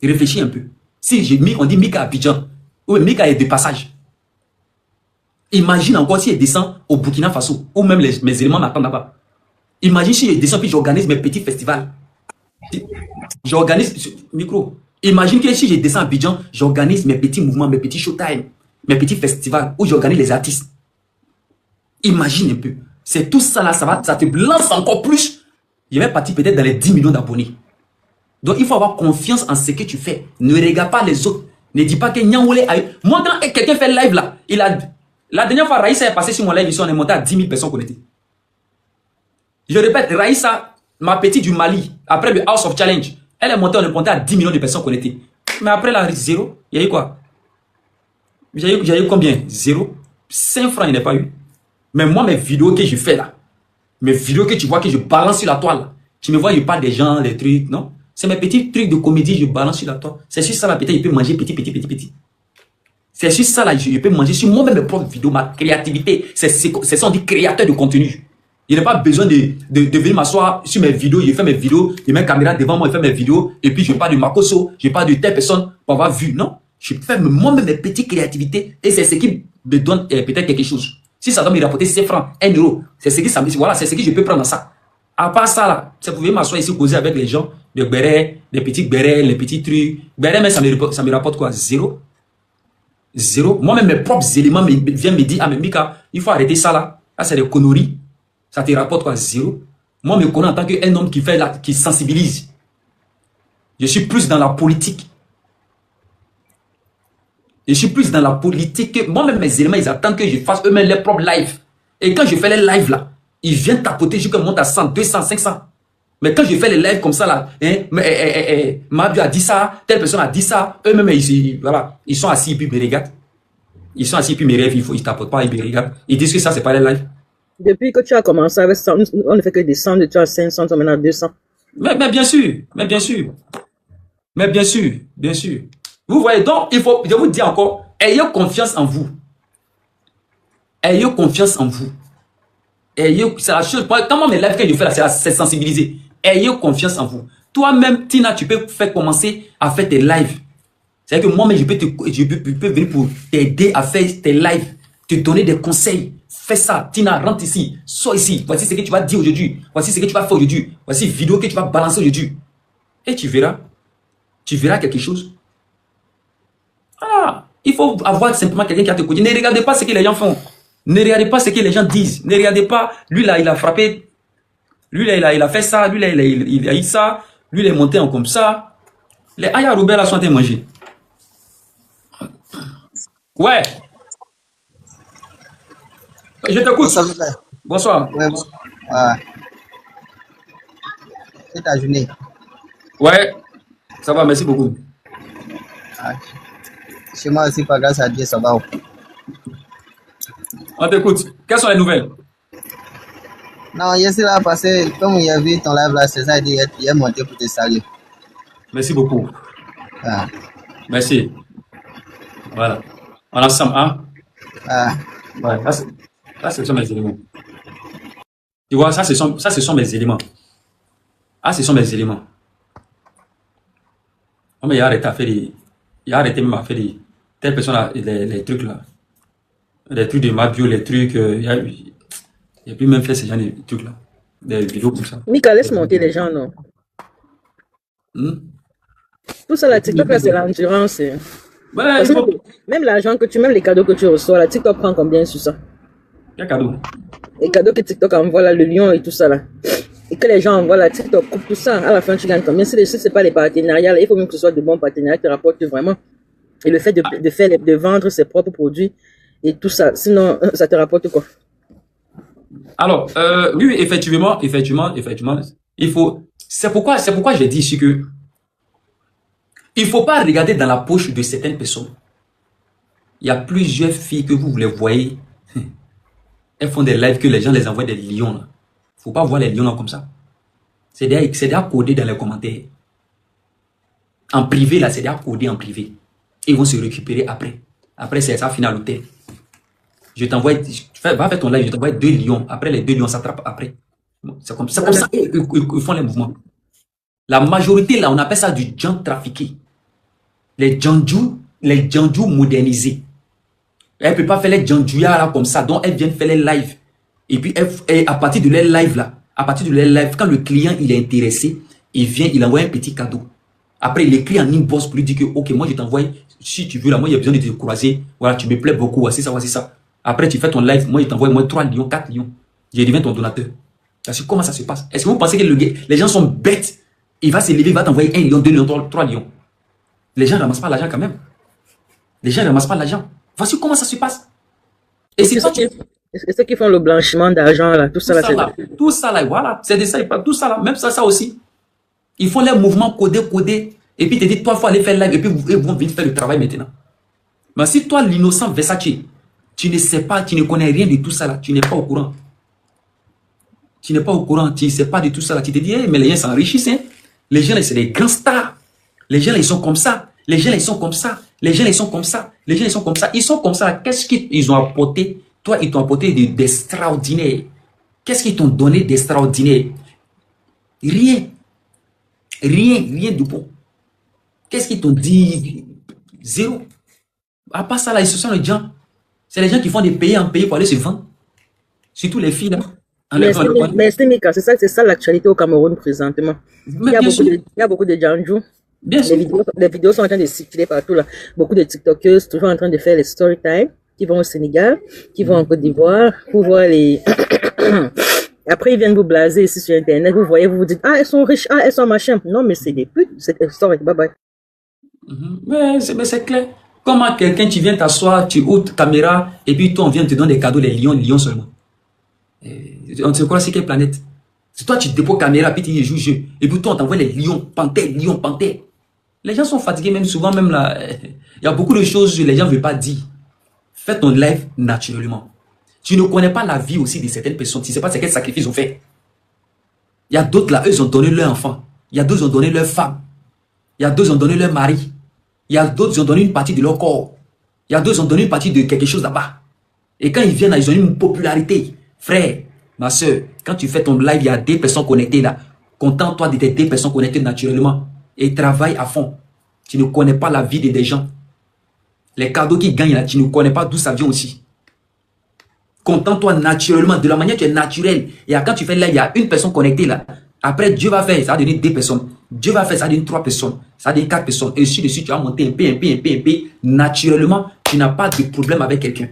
Réfléchis un peu. Si on dit Mika à Abidjan, ou Mika est de passage. Imagine encore si je descends au Burkina Faso, ou même mes éléments m'attendent là-bas. Imagine si je descends puis j'organise mes petits festivals. J'organise, micro. Imagine que si je descends à Abidjan, j'organise mes petits mouvements, mes petits showtime, mes petits festivals, où j'organise les artistes. Imagine un peu. C'est tout ça là, ça te lance encore plus. Je vais partir peut-être dans les 10 millions d'abonnés. Donc il faut avoir confiance en ce que tu fais. Ne regarde pas les autres. Ne dis pas que Nyangoulé a eu. Moi, quand quelqu'un fait live là, la dernière fois, Raïssa est passé sur mon live ici, on est monté à 10 000 personnes connectées. Je répète, Raïssa, ma petite du Mali, après le House of Challenge, elle est montée, on est monté à 10 millions de personnes connectées. Mais après la zéro, il y a eu quoi? J'ai eu combien? Zéro. 5 francs, il n'y a pas eu. Mais moi, mes vidéos que je fais là, mes vidéos que tu vois que je balance sur la toile, tu me vois, je parle des gens, des trucs, non? C'est mes petits trucs de comédie, je balance sur la toile. C'est sur ça là, peut-être, je peux manger petit. C'est sur ça là, je peux manger sur moi-même mes propres vidéos, ma créativité. C'est ça, on dit créateur de contenu. Il n'a pas besoin de venir m'asseoir sur mes vidéos. Je fais mes vidéos, je mets une caméra devant moi, je fais mes vidéos, et puis je parle de Makosso, je parle de telle personne pour avoir vu. Non, je fais moi-même mes petites créativités, et c'est ce qui me donne peut-être quelque chose. Si ça doit me rapporter 5 francs, 1 euro, c'est ce qui voilà, c'est ce que je peux prendre dans ça. À part ça, là, vous pouvez m'asseoir ici, causer avec les gens, de béret, des petits bérets, les petits trucs. Béret, mais ça me rapporte quoi? Zéro. Zéro. Moi-même, mes propres éléments viennent me dire, ah, mais Mika, il faut arrêter ça là. Là, c'est des conneries. Ça te rapporte quoi? Zéro. Moi, je me connais en tant qu'un homme qui sensibilise. Je suis plus dans la politique. Je suis plus dans la politique que moi-même, mes éléments, ils attendent que je fasse eux-mêmes leurs propres lives. Et quand je fais les lives là, ils viennent tapoter jusqu'à monter à 100, 200, 500. Mais quand je fais les lives comme ça là, Mabio a dit ça, telle personne a dit ça, eux-mêmes, voilà, ils sont assis et puis ils me regardent. Ils sont assis et puis ils me rêvent, ils tapotent pas, ils me regardent. Ils disent que ça, c'est pas les lives. Depuis que tu as commencé avec ça, on ne fait que descendre, tu as 500, tu as maintenant 200. Mais bien sûr, bien sûr. Vous voyez, donc, il faut, je vous dis encore, ayez confiance en vous. Ayez confiance en vous. C'est la chose, quand moi mes lives que je fais là, c'est sensibiliser. Ayez confiance en vous. Toi-même, Tina, tu peux faire commencer à faire tes lives. C'est-à-dire que moi-même, je peux venir pour t'aider à faire tes lives, te donner des conseils. Fais ça, Tina, rentre ici, sois ici. Voici ce que tu vas dire aujourd'hui. Voici ce que tu vas faire aujourd'hui. Voici une vidéo que tu vas balancer aujourd'hui. Et tu verras quelque chose. Ah, il faut avoir simplement quelqu'un qui a te côté. Ne regardez pas ce que les gens font. Ne regardez pas ce que les gens disent. Ne regardez pas, lui là, il a frappé. Lui là, il a fait ça. Lui là, il a eu ça. Lui, il est monté en comme ça. Les Aya Robert là sont en train de manger. Ouais. Je t'écoute. Bonsoir. Ouais, c'est ta journée. Ouais, ça va, merci beaucoup. Chez moi aussi, pas grâce à Dieu, ça va. On t'écoute. Quelles sont les nouvelles? Non, je suis là parce que comme il y a vu ton live là, c'est ça, il est monté pour te saluer. Merci beaucoup. Ah. Merci. Voilà. On est ensemble, hein? Ah. Ouais, ça, ce sont mes éléments. Tu vois, ça, ce sont mes éléments. Ah, ce sont mes éléments. Oh, mais il a arrêté même à faire des... Telle personne là, les trucs là. Les trucs de Mabio, les trucs... il a plus même fait ce genre de trucs là. Des vidéos comme ça. Mika, laisse monter les gens, non? Tout ça, la TikTok, là, c'est l'endurance. Ouais, même l'argent que même les cadeaux que tu reçois, la TikTok prend combien sur ça? Quel cadeau? Les cadeaux que TikTok envoie là, le lion et tout ça là. Et que les gens envoient la TikTok coupe tout ça. À la fin, tu gagnes combien? Si c'est pas les partenariats, là, il faut même que ce soit de bons partenariats qui te rapportent vraiment. Et le fait de vendre ses propres produits et tout ça. Sinon, ça te rapporte quoi? Alors, oui, effectivement, il faut... C'est pourquoi j'ai dit ici que il ne faut pas regarder dans la poche de certaines personnes. Il y a plusieurs filles que vous les voyez. Elles font des lives que les gens les envoient des lions. Il ne faut pas voir les lions là comme ça. C'est déjà codé dans les commentaires. En privé, là, c'est déjà codé en privé. Ils vont se récupérer après. Après, c'est ça, final hôtel. Je t'envoie, va faire ton live, je t'envoie 2 lions. Après, les 2 lions s'attrapent après. C'est comme ça qu'ils font les mouvements. La majorité, là, on appelle ça du gens trafiqué. Les Djandjou modernisés. Elle ne peut pas faire les Djandjouya là comme ça. Donc, elle vient faire les lives. Et puis, à partir de les lives là, quand le client il est intéressé, il vient, il envoie un petit cadeau. Après, il écrit en inbox pour lui dire que, ok, moi je t'envoie, si tu veux là, moi il y a besoin de te croiser. Voilà, tu me plais beaucoup, voici ça. Après, tu fais ton live, moi je t'envoie 3 lions, 4 lions. Je deviens ton donateur. Parce que comment ça se passe? Est-ce que vous pensez que les gens sont bêtes? Il va se lever, il va t'envoyer 1 lion, 2 lions, 3 lions. Les gens ne ramassent pas l'argent quand même. Les gens ne ramassent pas l'argent. Voici comment ça se passe. Et c'est ça. Est-ce qu'ils font le blanchiment d'argent là, tout ça là, tout ça là, voilà, c'est de ça, tout ça là, même ça aussi. Ils font les mouvements codés, et puis ils te disent, toi, il faut aller faire live, et puis ils vont venir faire le travail maintenant. Mais si toi, l'innocent Versace, tu ne sais pas, tu ne connais rien de tout ça là, tu n'es pas au courant. Tu n'es pas au courant, tu ne sais pas de tout ça là, tu te dis, hey, mais les gens s'enrichissent, hein. Les gens là, c'est des grands stars. Les gens là, ils sont comme ça. Les gens là, ils sont comme ça. Les gens là, ils sont comme ça. Les gens, ils sont comme ça. Ils sont comme ça. Qu'est-ce qu'ils ont apporté? Toi, ils t'ont apporté d'extraordinaire. Qu'est-ce qu'ils t'ont donné d'extraordinaire? Rien. Rien de bon. Qu'est-ce qu'ils t'ont dit? Zéro. À part ça, là, ce sont les gens. C'est les gens qui font des pays en pays pour aller se vendre. Surtout les filles, là. Mais c'est ça l'actualité au Cameroun présentement. Il y a beaucoup de Janjou. Bien sûr. Les vidéos sont en train de circuler partout, là. Beaucoup de TikTokers toujours en train de faire les story time, qui vont au Sénégal, qui vont en Côte d'Ivoire, pour voir les... Après, ils viennent vous blaser ici sur Internet. Vous voyez, vous vous dites, ah, elles sont riches, ah, elles sont machin. Non, mais c'est des putes. C'est sorry, bye bye. Mais c'est clair. Comment quelqu'un, tu viens t'asseoir, tu ouvres ta caméra, et puis toi, on vient te donner des cadeaux, les lions seulement. On se croit c'est quelle planète? C'est toi, tu déposes caméra, puis tu joues jeu. Et puis toi, on t'envoie les lions, panthères. Les gens sont fatigués, même souvent, même là. Il y a beaucoup de choses que les gens ne veulent pas dire. Fais ton live naturellement. Tu ne connais pas la vie aussi de certaines personnes. Tu ne sais pas quels sacrifices ils ont fait. Il y a d'autres là, eux, ils ont donné leur enfant. Il y a d'autres, ils ont donné leur femme. Il y a d'autres, ils ont donné leur mari. Il y a d'autres, ils ont donné une partie de leur corps. Il y a d'autres, ils ont donné une partie de quelque chose là-bas. Et quand ils viennent là, ils ont une popularité. Frère, ma soeur, quand tu fais ton live, il y a des personnes connectées là. Contente-toi de tes des personnes connectées naturellement. Et travaille à fond. Tu ne connais pas la vie des gens. Les cadeaux qu'ils gagnent là, tu ne connais pas d'où ça vient aussi. Contente-toi naturellement, de la manière que tu es naturel. Et quand tu fais là, il y a une personne connectée là. Après, Dieu va faire, ça va donner 2 personnes. Dieu va faire, ça va donner 3 personnes. Ça va donner 4 personnes. Et ainsi de suite, tu vas monter un peu. Naturellement, tu n'as pas de problème avec quelqu'un.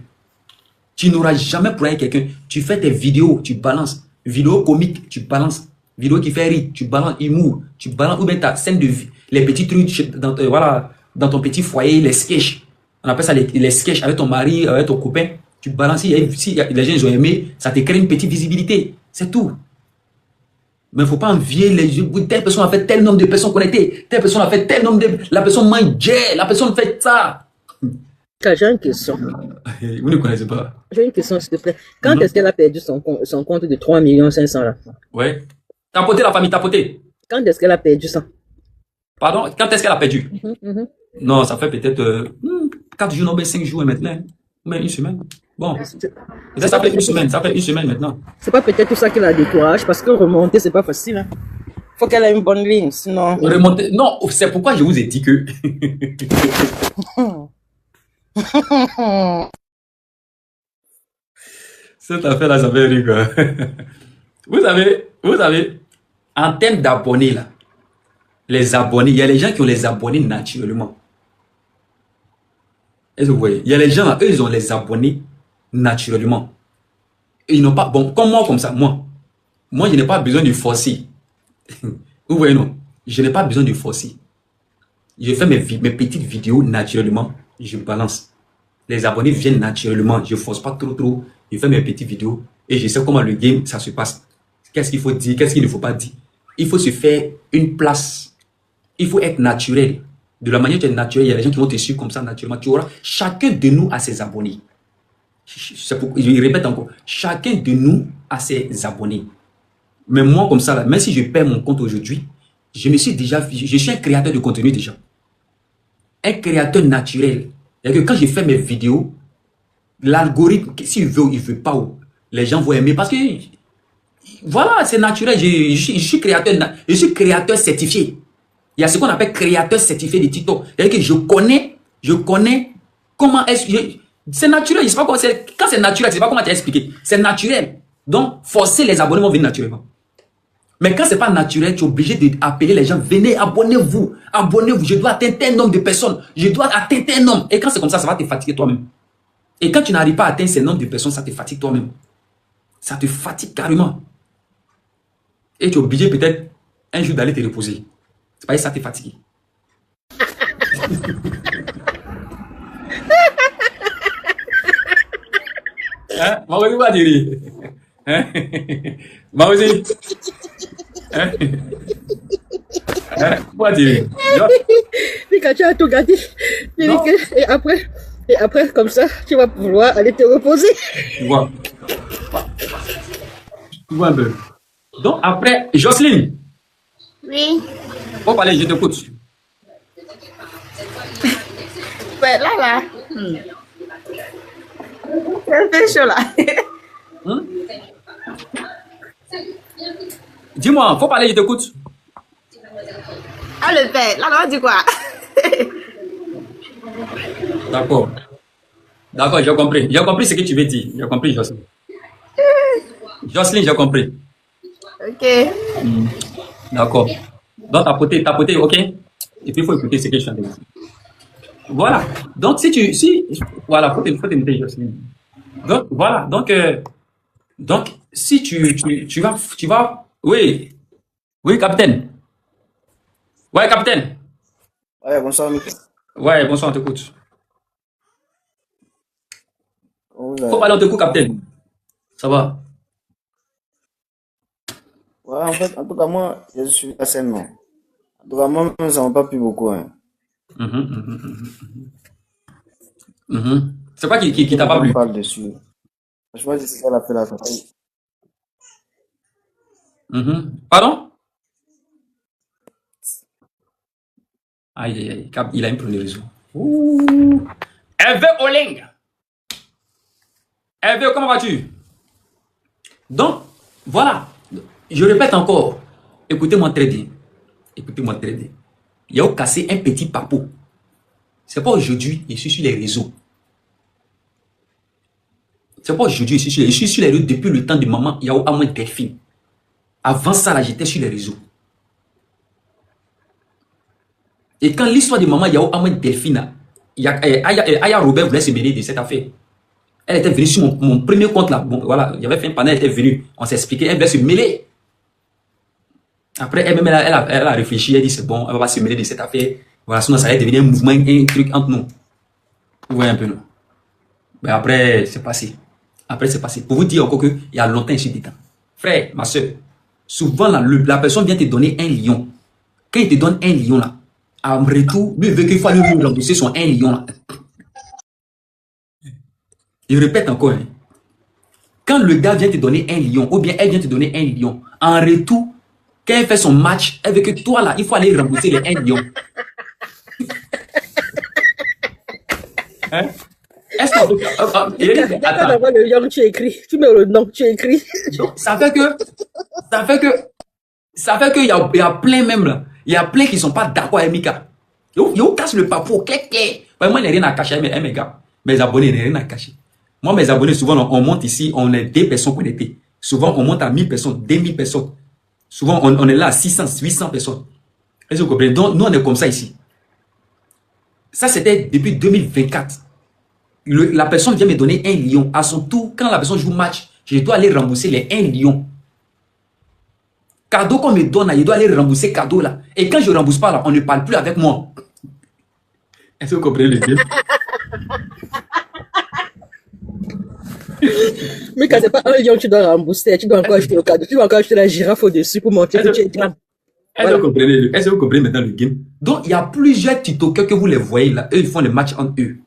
Tu n'auras jamais de problème avec quelqu'un. Tu fais tes vidéos, tu balances. Vidéo comique, tu balances. Vidéo qui fait rire, tu balances. Humour, tu balances. Ou bien ta scène de vie. Les petits trucs dans ton petit foyer, les sketchs. On appelle ça les sketchs avec ton mari, avec ton copain. Tu balances, si les gens ils ont aimé, ça te crée une petite visibilité. C'est tout. Mais il ne faut pas envier les gens. Telle personne a fait tel nombre de personnes connectées. Telle personne a fait tel nombre de... La personne mange, la personne fait ça. J'ai une question. Vous ne connaissez pas. J'ai une question, s'il te plaît. Quand est-ce qu'elle a perdu son compte de 3 500 000 là? Ouais. Tapoter la famille, tapoter. Quand est-ce qu'elle a perdu ça? Pardon? Quand est-ce qu'elle a perdu? Non, ça fait peut-être 4 jours, non, mais 5 jours maintenant. Mais une semaine. Bon. Ça fait une semaine. Ça fait une semaine maintenant. C'est pas peut-être tout ça qui la décourage, parce que remonter, c'est pas facile. Hein. Faut qu'elle ait une bonne ligne, sinon. Remonter. Non, c'est pourquoi je vous ai dit que. Cette affaire-là, ça fait rire, quoi. Vous savez, en termes d'abonnés, là, les abonnés, il y a les gens qui ont les abonnés naturellement. Est-ce que vous voyez? Il y a les gens là, eux, ils ont les abonnés naturellement. Et ils n'ont pas, bon, comme moi, comme ça, moi, je n'ai pas besoin de forcer. Vous voyez, non? Je n'ai pas besoin de forcer. Je fais mes petites vidéos naturellement, je balance. Les abonnés viennent naturellement, je ne force pas trop. Je fais mes petites vidéos et je sais comment le game, ça se passe. Qu'est-ce qu'il faut dire, qu'est-ce qu'il ne faut pas dire. Il faut se faire une place. Il faut être naturel. De la manière que tu es naturel, il y a des gens qui vont te suivre comme ça naturellement. Tu auras, chacun de nous a ses abonnés. Je répète encore, chacun de nous a ses abonnés. Mais moi, comme ça, là, même si je perds mon compte aujourd'hui, je suis un créateur de contenu déjà. Un créateur naturel. C'est-à-dire que quand je fais mes vidéos, l'algorithme, s'il veut ou il ne veut pas, les gens vont aimer parce que, voilà, c'est naturel. Je suis créateur certifié. Il y a ce qu'on appelle créateur certifié de TikTok. C'est-à-dire que je connais comment est-ce... C'est naturel, je sais pas comment c'est. Quand c'est naturel, je sais pas comment t'expliquer. C'est naturel. Donc, forcer les abonnés vont venir naturellement. Mais quand c'est pas naturel, tu es obligé d'appeler les gens. Venez, abonnez-vous. Abonnez-vous. Je dois atteindre un nombre de personnes. Je dois atteindre un nombre. Et quand c'est comme ça va te fatiguer toi-même. Et quand tu n'arrives pas à atteindre ce nombre de personnes, ça te fatigue toi-même. Ça te fatigue carrément. Et tu es obligé peut-être un jour d'aller te reposer. C'est pas ça te fatigue. Hein? Moi aussi, pas dire. Hein? Moi aussi. Hein? Hein? Pas dire. Puis quand tu as tout gardé, et après, comme ça, tu vas pouvoir aller te reposer. Tu vois. Tu vois un peu. Donc après, Jocelyne. Oui. Faut parler, je t'écoute. Ouais, là. C'est un peu chaud là. Dis-moi, faut parler, je t'écoute. Ah, le père, là, on dit quoi? D'accord. D'accord, j'ai compris. J'ai compris ce que tu veux dire. J'ai compris, Jocelyne. Jocelyne, j'ai compris. Ok. D'accord. Donc, tapoter, ok? Et puis, il faut écouter ce que je suis en train de dire. Voilà. Donc, voilà, faut t'écouter, Jocelyne. Donc, voilà. Donc, si tu vas, oui, capitaine. Ouais, capitaine. Ouais, bonsoir, Mickey. Ouais, bonsoir, on t'écoute. Faut Ouais, parler, on t'écoute, capitaine. Ça va? en fait, en tout cas, moi, je suis la scène, non. En tout cas, moi, ça m'a pas plu beaucoup, hein. C'est quoi qui t'a pas On plu? parle dessus. Franchement, c'est ce qu'elle a fait là. Pardon? Aïe, il a un problème de réseau. Hervé Oling. Hervé, comment vas-tu? Donc, voilà. Je répète encore. Écoutez-moi très bien. Écoutez-moi très bien. Il y a cassé un petit papo. C'est pas aujourd'hui, je suis sur les réseaux. C'est pas aujourd'hui, je suis sur les réseaux depuis le temps de maman Yao Amoué Delphine. Avant ça, là, j'étais sur les réseaux. Et quand l'histoire de maman Yao Amoué Delphine, Aya Robert voulait se mêler de cette affaire. Elle était venue sur mon premier compte là. Bon, voilà, il y avait fait un panel, elle était venue. On s'est expliqué, elle voulait se mêler. Après, elle-même, elle a réfléchi, elle dit c'est bon, elle va pas se mêler de cette affaire. Voilà, sinon ça allait devenir un mouvement, un truc entre nous. Vous voyez un peu, non? Mais après, c'est passé. Après, c'est passé. Pour vous dire encore qu'il y a longtemps, je suis dedans. Frère, ma soeur, souvent, là, la personne vient te donner un lion. Quand il te donne un lion, là, en retour, lui, il veut qu'il faut lui rembourser son un lion, là. Je répète encore, hein. Quand le gars vient te donner un lion, ou bien elle vient te donner un lion, en retour, quand elle fait son match, elle veut que toi, là, il faut aller rembourser les 1 lion. Hein? Est-ce qu'on peut... Attends, d'avoir le lion, tu écris. Tu mets le nom, tu écris. Donc, ça fait que il y a plein même là. Il y a plein qui sont pas d'accord avec Mika. Yo casse le papo, clac. Moi, il n'y a rien à cacher, mes gars. Mes abonnés, il n'y a rien à cacher. Moi, mes abonnés, souvent, on monte ici, on est 2 personnes connectées. Souvent, on monte à 1000 personnes, 2000 personnes. Souvent, on est là à 600, 800 personnes. Est-ce que vous comprenez? Donc, nous, on est comme ça ici. Ça, c'était depuis 2024. La personne vient me donner 1 lion. À son tour, quand la personne joue match, je dois aller rembourser les 1 lion. Cadeau qu'on me donne, je dois aller rembourser cadeau là. Et quand je ne rembourse pas là, on ne parle plus avec moi. Est-ce que vous comprenez le game? Mais quand c'est pas 1 lion, tu dois rembourser. Tu dois encore acheter le cadeau. Tu dois encore acheter la girafe au-dessus pour montrer que tu es grand. Est-ce que vous comprenez maintenant le game? Donc, il y a plusieurs TikTokers que vous les voyez là. Eux, ils font les matchs entre eux.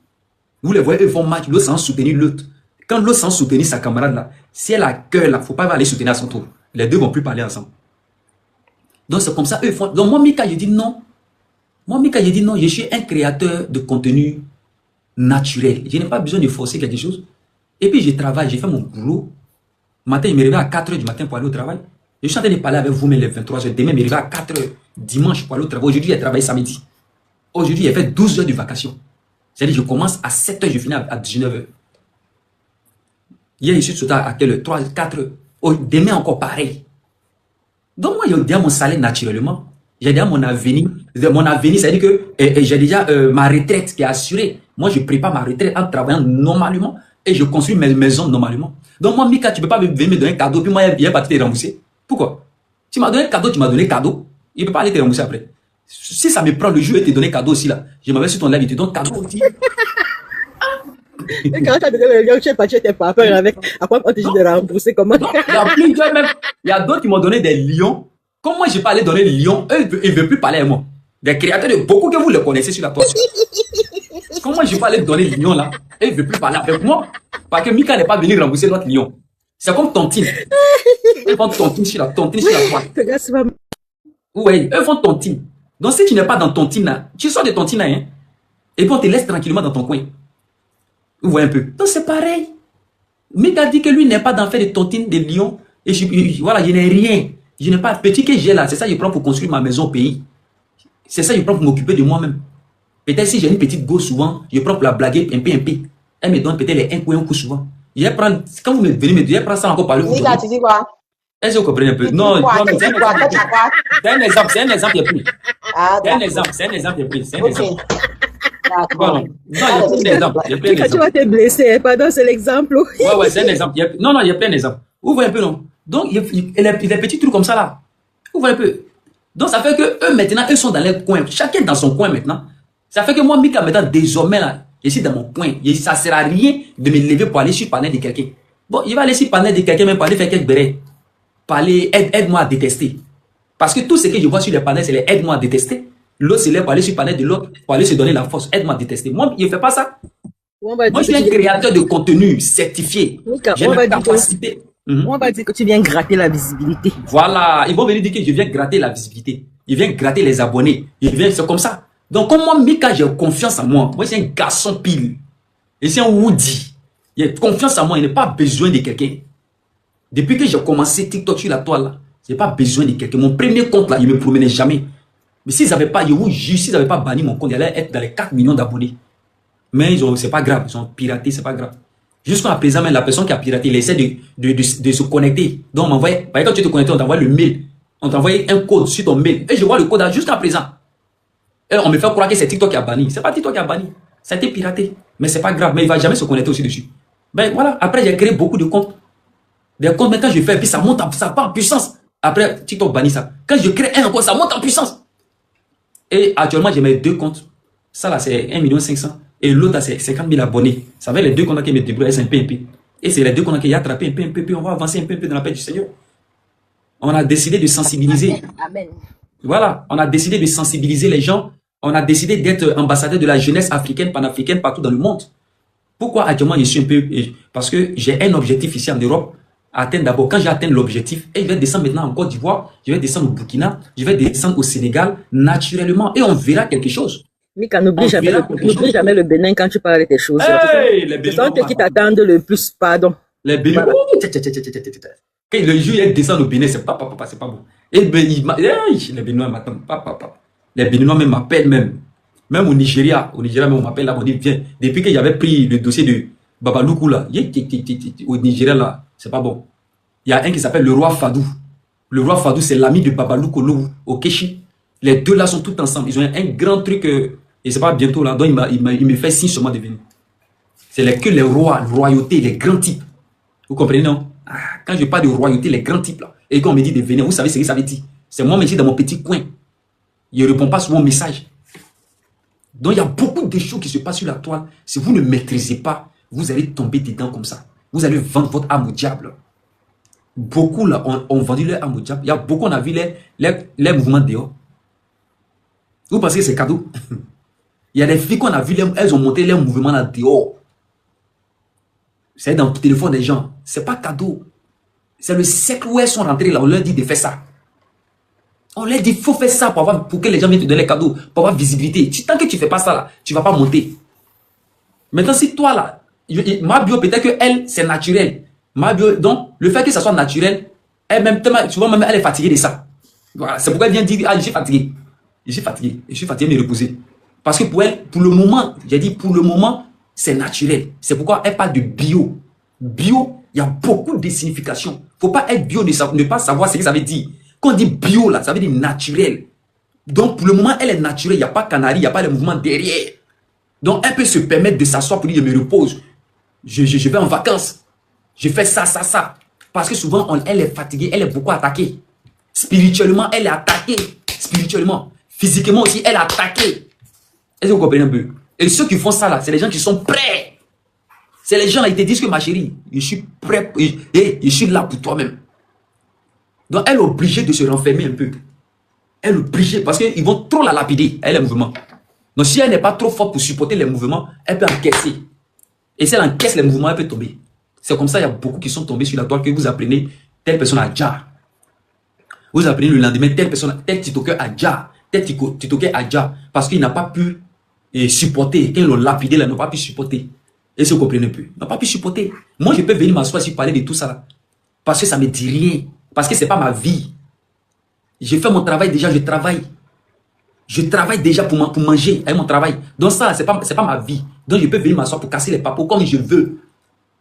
Vous les voyez, eux font match. L'autre sans soutenir l'autre. Quand l'autre sans soutenir sa camarade là, si elle a cœur là, il ne faut pas aller soutenir à son tour. Les deux ne vont plus parler ensemble. Donc, c'est comme ça, eux ils font. Donc, moi, Mika, je dis non. Je suis un créateur de contenu naturel. Je n'ai pas besoin de forcer quelque chose. Et puis, je travaille, je fais mon boulot. Matin, il me réveille à 4 h du matin pour aller au travail. Je suis en train de parler avec vous, mais les 23 h. Demain, il me réveille à 4 h dimanche pour aller au travail. Aujourd'hui, j'ai travaillé samedi. Aujourd'hui, j'ai fait 12 heures de vacation. C'est-à-dire, je commence à 7 h, je finis à 19 h. Hier, je suis sauté à quelle heure? 3, 4 h. Oh, demain, encore pareil. Donc, moi, j'ai déjà mon salaire naturellement. J'ai déjà mon avenir. Mon avenir, c'est-à-dire que j'ai déjà ma retraite qui est assurée. Moi, je prépare ma retraite en travaillant normalement et je construis mes maisons normalement. Donc, moi, Mika, tu ne peux pas venir me donner un cadeau, puis moi, il n'est pas te rembourser. Pourquoi? Tu m'as donné un cadeau, tu m'as donné un cadeau. Il ne peut pas aller te rembourser après. Si ça me prend le jour et te donner cadeau aussi, là, je m'avais sur ton live, il te donne cadeau aussi. Et quand tu as donné le lion, tu es parti, tu n'étais pas peur avec. Après, on te dit de rembourser comment? Il y a plusieurs même. Il y a d'autres qui m'ont donné des lions. Comme moi, je n'ai pas allé donner les lions, eux, ils ne veulent plus parler avec moi. Des créateurs de beaucoup que vous les connaissez sur la toile. Comme moi, je n'ai pas allé donner les lions là, eux, ils ne veulent plus parler avec moi. Parce que Mika n'est pas venu rembourser notre lion. C'est comme tontine. Eux font tontine sur la toile. Oui, eux font tontine. Donc, si tu n'es pas dans tontine là, tu sors de tontine là, hein, et puis on te laisse tranquillement dans ton coin. Vous voyez un peu. Donc, c'est pareil. Mika dit que lui n'est pas dans faire de tontine, de lions. Et voilà, je n'ai rien. Je n'ai pas petit que j'ai là, c'est ça que je prends pour construire ma maison au pays. C'est ça que je prends pour m'occuper de moi-même. Peut-être si j'ai une petite go souvent, je prends pour la blaguer un peu. Elle me donne peut-être les un coup souvent. Je vais prendre, quand vous venez me dire, je vais prendre ça encore par le Nika, tu dis quoi? Est-ce que vous comprenez un peu? Non, mais c'est un exemple, c'est un exemple qui est pris. C'est un exemple qui est pris. C'est un exemple. Bon, non, il y a plein d'exemples. Quand tu vas te blesser, pardon, c'est l'exemple. Ouais, c'est un exemple. Non, il y a plein d'exemples. Vous voyez un peu, non? Donc, il y a des petits trucs comme ça là. Vous voyez un peu? Donc, ça fait que eux, maintenant, eux sont dans leur coin. Chacun dans son coin maintenant. Ça fait que moi, Mika, maintenant, désormais, là, je suis dans mon coin. Ça ne sert à rien de me lever pour aller sur le panel de quelqu'un. Bon, il va aller sur le panel de quelqu'un, même pour aller faire quelques bérets. Parler, aide-moi à détester. Parce que tout ce que je vois sur les panels, c'est les aide-moi à détester. L'autre, c'est là pour aller sur le panel de l'autre, pour aller se donner la force. Aide-moi à détester. Moi, je ne fais pas ça. Moi, je suis un créateur de contenu certifié. J'ai une capacité. On va dire que tu viens gratter la visibilité. Voilà, ils vont venir dire que je viens gratter la visibilité. Je viens gratter les abonnés. C'est comme ça. Donc, comme moi, Mika, j'ai confiance en moi. Moi, je suis un garçon pile. Et c'est un Woody. J'ai confiance en moi. Il n'a pas besoin de quelqu'un. Depuis que j'ai commencé TikTok sur la toile, là, je n'ai pas besoin de quelqu'un. Mon premier compte, là, il ne me promenait jamais. Mais s'ils n'avaient pas, je vous jure, s'ils n'avaient pas banni mon compte, il allait être dans les 4 millions d'abonnés. Mais c'est pas grave. Ils ont piraté, c'est pas grave. Jusqu'à présent, même la personne qui a piraté, il essaie de se connecter. Donc, on m'envoie, quand tu te connectes, on t'envoie le mail. On t'envoie un code sur ton mail. Et je vois le code jusqu'à présent. Et on me fait croire que c'est TikTok qui a banni. C'est pas TikTok qui a banni. Ça a été piraté. Mais c'est pas grave. Mais il va jamais se connecter aussi dessus. Ben voilà. Après, j'ai créé beaucoup de comptes. Des comptes, maintenant, je fais, puis ça monte, ça part en puissance. Après, TikTok bannit ça. Quand je crée un compte, ça monte en puissance. Et actuellement, j'ai mes 2 comptes. Ça là, c'est 1,5 million. Et l'autre, c'est 50 000 abonnés. Ça veut les 2 comptes qui me débrouillent, c'est un peu. Et c'est les 2 comptes qui ont attrapé un peu. Puis on va avancer un peu dans la paix du Seigneur. On a décidé de sensibiliser. Amen. Voilà. On a décidé de sensibiliser les gens. On a décidé d'être ambassadeur de la jeunesse africaine, panafricaine, partout dans le monde. Pourquoi actuellement je suis un peu... Parce que j'ai un objectif ici en Europe. Atteindre d'abord. Quand j'ai atteint l'objectif, et je vais descendre maintenant en Côte d'Ivoire, je vais descendre au Burkina, je vais descendre au Sénégal, naturellement. Et on verra quelque chose. Mika, n'oublie jamais le Bénin quand tu parles de tes choses. Hey, les Béninois. C'est qui t'attendent le plus, pardon. Les Béninois. Quand le jour il descend au Bénin, c'est pas bon. Et les Béninois m'attendent. Les Béninois même m'appellent même. Même au Nigeria même on m'appelle là, on dit viens. Depuis que j'avais pris le dossier de Babaloukou là, au Nigeria là, c'est pas bon. Il y a un qui s'appelle le roi Fadou. Le roi Fadou, c'est l'ami de Babaloukou au Keshi. Les deux là sont tous ensemble. Ils ont un grand truc, et c'est pas bientôt là, donc il me fait signe sur moi de venir. C'est que les rois, royauté, les grands types. Vous comprenez, non? Quand je parle de royauté, les grands types là, et quand on me dit de venir, vous savez ce que ça veut dire? C'est moi, je dans mon petit coin. Il ne répond pas sur mon message. Donc il y a beaucoup de choses qui se passent sur la toile. Si vous ne maîtrisez pas, vous allez tomber dedans comme ça. Vous allez vendre votre âme au diable. Beaucoup là ont vendu leur âme au diable. Il y a beaucoup, on a vu les mouvements dehors. Vous pensez que c'est cadeau? Il y a des filles qu'on a vu, elles ont monté leurs mouvements là dehors. C'est dans le téléphone des gens. C'est pas cadeau. C'est le siècle où elles sont rentrées là. On leur dit de faire ça. On leur dit, il faut faire ça pour que les gens viennent te donner les cadeaux, pour avoir visibilité. Tant que tu ne fais pas ça là, tu ne vas pas monter. Maintenant, si toi là, ma bio, peut-être que elle, c'est naturel. Ma bio, donc, le fait que ça soit naturel, elle-même, tu vois, même elle est fatiguée de ça. Voilà, c'est pourquoi elle vient dire, je suis fatigué. Je suis fatigué de me reposer. Parce que pour elle, pour le moment, j'ai dit, pour le moment, c'est naturel. C'est pourquoi elle parle de bio. Bio, il y a beaucoup de significations. Il ne faut pas être bio, ne pas savoir ce que ça veut dire. Quand on dit bio, là, ça veut dire naturel. Donc, pour le moment, elle est naturelle. Il n'y a pas canari, il n'y a pas de mouvement derrière. Donc, elle peut se permettre de s'asseoir pour dire, je me repose. Je vais en vacances. Je fais ça, ça, ça. Parce que souvent, elle est fatiguée, elle est beaucoup attaquée. Spirituellement, elle est attaquée. Spirituellement. Physiquement aussi, elle est attaquée. Est-ce que vous comprenez un peu? Et ceux qui font ça, là, c'est les gens qui sont prêts. C'est les gens là, ils te disent que ma chérie, je suis prêt et je suis là pour toi-même. Donc, elle est obligée de se renfermer un peu. Elle est obligée parce qu'ils vont trop la lapider, elle, les mouvements. Donc, si elle n'est pas trop forte pour supporter les mouvements, elle peut encaisser. Et si elle encaisse les mouvements, elle peut tomber. C'est comme ça, il y a beaucoup qui sont tombés sur la toile que vous apprenez telle personne à Dja. Vous apprenez le lendemain telle personne, tel TikToker à Dja, tel TikToker à Dja. Parce qu'il n'a pas pu supporter. Quand ils l'ont lapidé, là, ils n'ont pas pu supporter. Et si vous comprenez un peu, ils n'ont pas pu supporter. Moi, je peux venir m'asseoir ici parler de tout ça là. Parce que ça ne me dit rien. Parce que ce n'est pas ma vie. J'ai fait mon travail déjà, je travaille. Je travaille déjà pour manger avec mon travail. Donc ça, c'est pas ma vie. Donc je peux venir m'asseoir pour casser les papos comme je veux.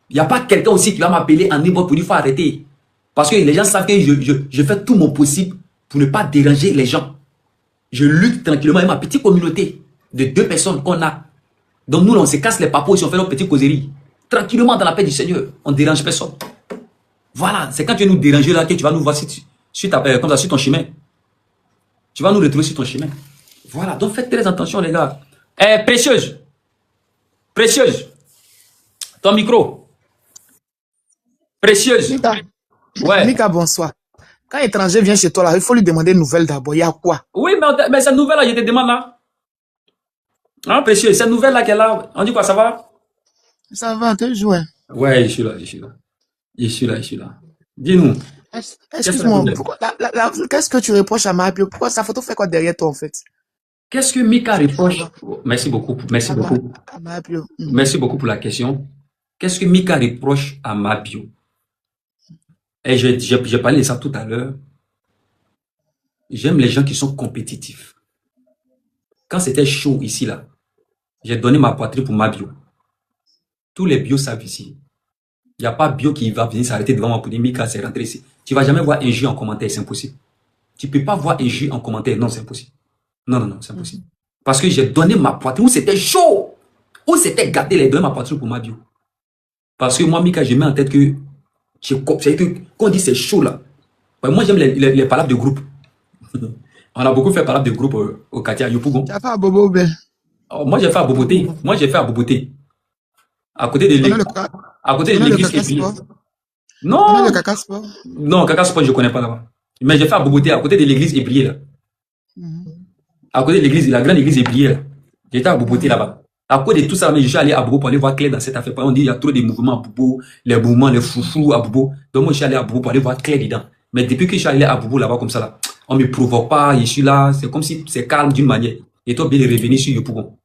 Il n'y a pas quelqu'un aussi qui va m'appeler en époque pour dire qu'il faut arrêter. Parce que les gens savent que je fais tout mon possible pour ne pas déranger les gens. Je lutte tranquillement avec ma petite communauté de 2 personnes qu'on a. Donc nous, on se casse les papos si on fait nos petites causeries. Tranquillement dans la paix du Seigneur. On ne dérange personne. Voilà, c'est quand tu vas nous déranger là que tu vas nous voir comme ça, sur ton chemin. Tu vas nous retrouver sur ton chemin. Voilà, donc faites très attention les gars. Précieuse. Précieuse. Ton micro. Précieuse. Mika. Ouais. Mika, bonsoir. Quand un étranger vient chez toi là, il faut lui demander une nouvelle d'abord. Il y a quoi? Oui, mais cette nouvelle là, je te demande là. Hein, précieux, cette nouvelle là qu'elle a, on dit quoi, ça va? Ça va, tu joues. Ouais, je suis là. Dis-nous. Excuse-moi, qu'est-ce que tu reproches à Mabio? Pourquoi sa photo fait quoi derrière toi en fait? Qu'est-ce que Mika reproche? Merci beaucoup. Merci beaucoup pour la question. Qu'est-ce que Mika reproche à Mabio? Et j'ai parlé de ça tout à l'heure. J'aime les gens qui sont compétitifs. Quand c'était chaud ici, là, j'ai donné ma poitrine pour Mabio. Tous les bios savent ici. Il n'y a pas bio qui va venir s'arrêter devant moi pour dire Mika, c'est rentré ici. Tu ne vas jamais voir un jeu en commentaire, c'est impossible. Tu ne peux pas voir un jeu en commentaire, non, c'est impossible. Non, c'est impossible. Parce que j'ai donné ma poitrine où c'était chaud, où c'était gâté, j'ai donné ma poitrine pour Mabio. Parce que moi, Mika, je mets en tête que quand on dit c'est chaud là, moi j'aime les palabres de groupe. On a beaucoup fait palabres de groupe au quartier à Yopougon. Tu as fait à Bobo, ben? Moi j'ai fait à Boboté. À côté de l'église qui est. Non. Le Caca Sport? Non, Caca Sport, je ne connais pas là-bas. Mais j'ai fait à Boboté, à côté de l'église Ébrié là. À côté de l'église, la grande église Ébrié là. J'étais à Boboté là-bas. À cause de tout ça, je suis allé à Bobo pour aller voir Claire dans cette affaire. On dit qu'il y a trop de mouvements à Bobo, les mouvements, les foufous à Bobo. Donc moi, je suis allé à Bobo pour aller voir Claire dedans. Mais depuis que je suis allé à Bobo là-bas comme ça, là, on ne me provoque pas, je suis là, c'est comme si c'est calme d'une manière. Et toi, bien de revenir sur Yopougon.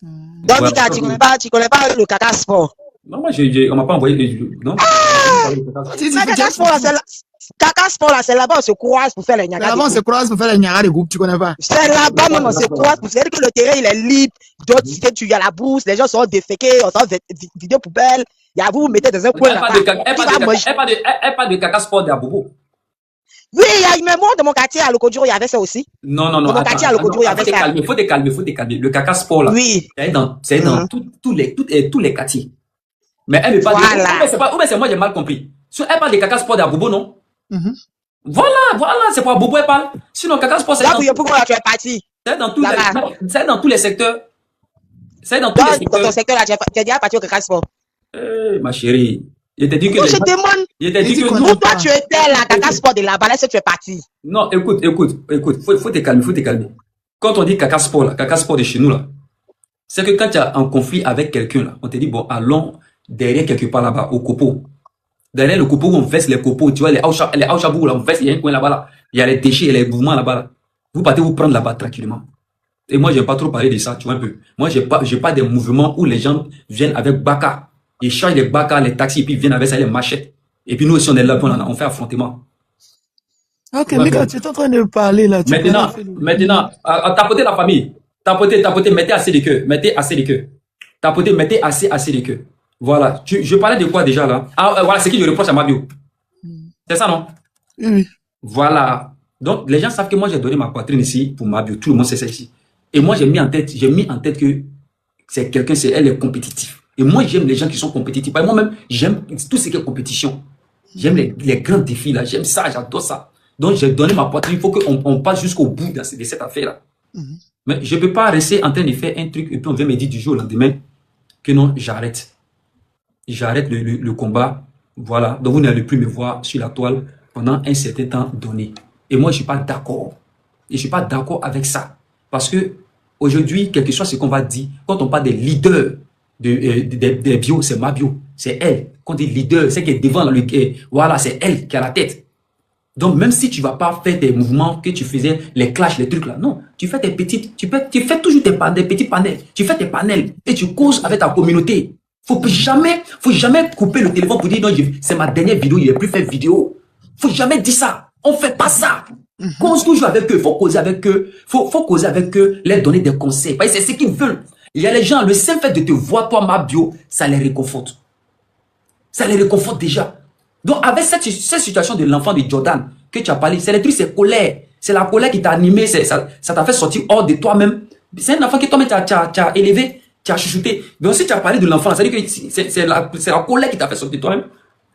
Donc, Mika, tu ne connais pas le Caca Sport? Non, moi, on ne m'a pas envoyé. Non. Caca Sport, là, c'est là-bas, on se croise pour faire les Niagara. Là-bas, on se croise pour faire les Niagara de groupe, tu connais pas? C'est là-bas, même, on se croise pour faire que le terrain, il est libre. D'autres cités, tu y as la bourse, les gens sont déféqués, on sort vidéo poubelle. Il y a vous mettez dans un coin là-bas. Elle parle de Caca Sport à Bobo. Oui, mais moi, dans mon quartier à Lokodjiro, il y avait ça aussi. Non. Dans mon quartier à Lokodjiro, il y avait ça. Il faut te calmer. Le Caca Sport là, oui. C'est dans tous les quartiers. Mais elle ne parle pas. Ou bien c'est moi, j'ai mal compris. Elle parle de Caca Sport à Bobo, non? Voilà, c'est pour Bobo elle parle. Sinon, Caca Sport, c'est dans tous les secteurs. C'est dans tous les secteurs. Dans ton secteur, là, tu es déjà parti au Caca Sport. Ma chérie, je t'ai dit que... Je demande, où toi tu étais là, Caca Sport de là-bas, là, tu es parti. Non, écoute, faut te calmer. Quand on dit Caca Sport, là, Caca Sport de chez nous, là, c'est que quand tu as un conflit avec quelqu'un, là, on te dit, bon, allons derrière quelque part là-bas, au copeau. Derrière le copeau, on verse les copeaux, tu vois, les Aouchabou, là, on verse, il y a un coin là-bas, là. Il y a les déchets, les mouvements là-bas, là. Vous partez vous prendre là-bas tranquillement. Et moi, je n'ai pas trop parlé de ça, tu vois un peu. Moi, j'ai pas des mouvements où les gens viennent avec Baka. Ils chargent les Baka, les taxis, et puis ils viennent avec ça, les machettes. Et puis nous aussi, on est là, on fait affrontement. Ok, mais quand tu es en train de parler là, maintenant, tapotez la famille. Tapotez, mettez assez de queue. Tapotez, mettez assez de queue. Voilà. Je parlais de quoi déjà là? Voilà, c'est qui je reproche à Mabio. C'est ça, non? Oui. Voilà. Donc, les gens savent que moi, j'ai donné ma poitrine ici pour Mabio. Tout le monde sait ça ici. Et moi, j'ai mis en tête que c'est quelqu'un, elle est compétitive. Et moi, j'aime les gens qui sont compétitifs. Et moi-même, j'aime tout ce qui est compétition. J'aime les grands défis là. J'aime ça, j'adore ça. Donc, j'ai donné ma poitrine. Il faut qu'on passe jusqu'au bout de cette affaire-là. Mais je ne peux pas rester en train de faire un truc et puis on vient me dire du jour au lendemain que non, j'arrête. J'arrête le combat. Voilà. Donc, vous n'allez plus me voir sur la toile pendant un certain temps donné. Et moi, je ne suis pas d'accord. Et je ne suis pas d'accord avec ça. Parce que aujourd'hui, quelque chose, c'est qu'on va dire, quand on parle des leaders des bio, c'est ma bio. C'est elle. Quand on dit leader, c'est qu'elle est devant le voilà, c'est elle qui a la tête. Donc, même si tu ne vas pas faire des mouvements que tu faisais, les clashs, les trucs là, non. Tu fais tes petites, tu fais toujours des petits panels. Tu fais tes panels et tu causes avec ta communauté. Faut jamais couper le téléphone pour dire non, c'est ma dernière vidéo, il ne plus fait vidéo. Faut jamais dire ça. On fait pas ça. Cause toujours avec eux, il faut causer avec eux, faut causer avec eux, leur donner des conseils. Parce que c'est ce qu'ils veulent. Il y a les gens, le simple fait de te voir, toi, Mabio, ça les réconforte. Ça les réconforte déjà. Donc, avec cette situation de l'enfant de Jordan que tu as parlé, c'est le truc, c'est colère. C'est la colère qui t'a animé, ça t'a fait sortir hors de toi-même. C'est un enfant que toi-même tu as élevé, tu as chuchoté. Mais aussi, tu as parlé de l'enfant, c'est-à-dire que c'est la colère qui t'a fait sortir de toi-même.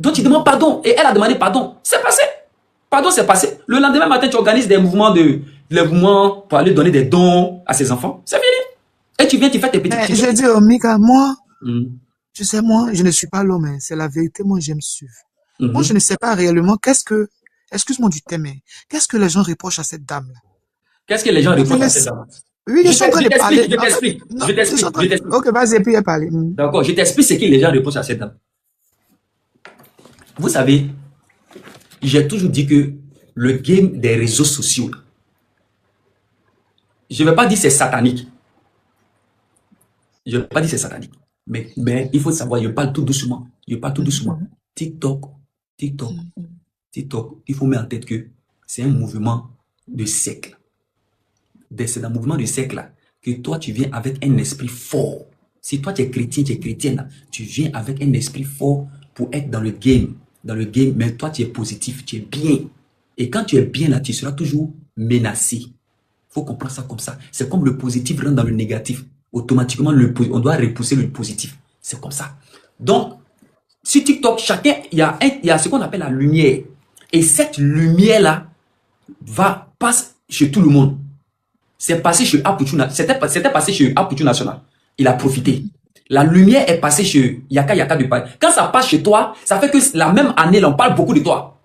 Donc, tu demandes pardon. Et elle a demandé pardon. C'est passé. Pardon, c'est passé. Le lendemain matin, tu organises des mouvements pour aller donner des dons à ses enfants. C'est fini. Et tu viens, tu fais tes petits... Je dis, Mika, moi, tu sais, moi, je ne suis pas l'homme, hein, c'est la vérité, moi, j'aime suivre. Moi, je ne sais pas réellement excuse-moi du thème, qu'est-ce que les gens reprochent à cette dame-là? Qu'est-ce que les gens reprochent à cette dame? Oui, je suis en train de parler. Je t'explique. Ok, vas-y, et puis elle parle. D'accord, je t'explique ce que les gens reprochent à cette dame. Vous savez, j'ai toujours dit que le game des réseaux sociaux, je ne vais pas dire c'est satanique. Je ne vais pas dire c'est satanique. Mais il faut savoir, je parle tout doucement. TikTok, il faut mettre en tête que c'est un mouvement de siècle. C'est un mouvement de siècle là, que toi tu viens avec un esprit fort. Si toi tu es chrétien, tu es chrétienne là, tu viens avec un esprit fort pour être dans le game, mais toi tu es positif, tu es bien. Et quand tu es bien là, tu seras toujours menacé. Il faut comprendre ça comme ça. C'est comme le positif rentre dans le négatif. Automatiquement, on doit repousser le positif. C'est comme ça. Donc, sur TikTok, chacun, il y a ce qu'on appelle la lumière. Et cette lumière-là passe chez tout le monde. C'est passé chez Apuchu, c'était passé chez Apuchu National. Il a profité. La lumière est passée chez Yaka de Paris. Quand ça passe chez toi, ça fait que la même année, là, on parle beaucoup de toi.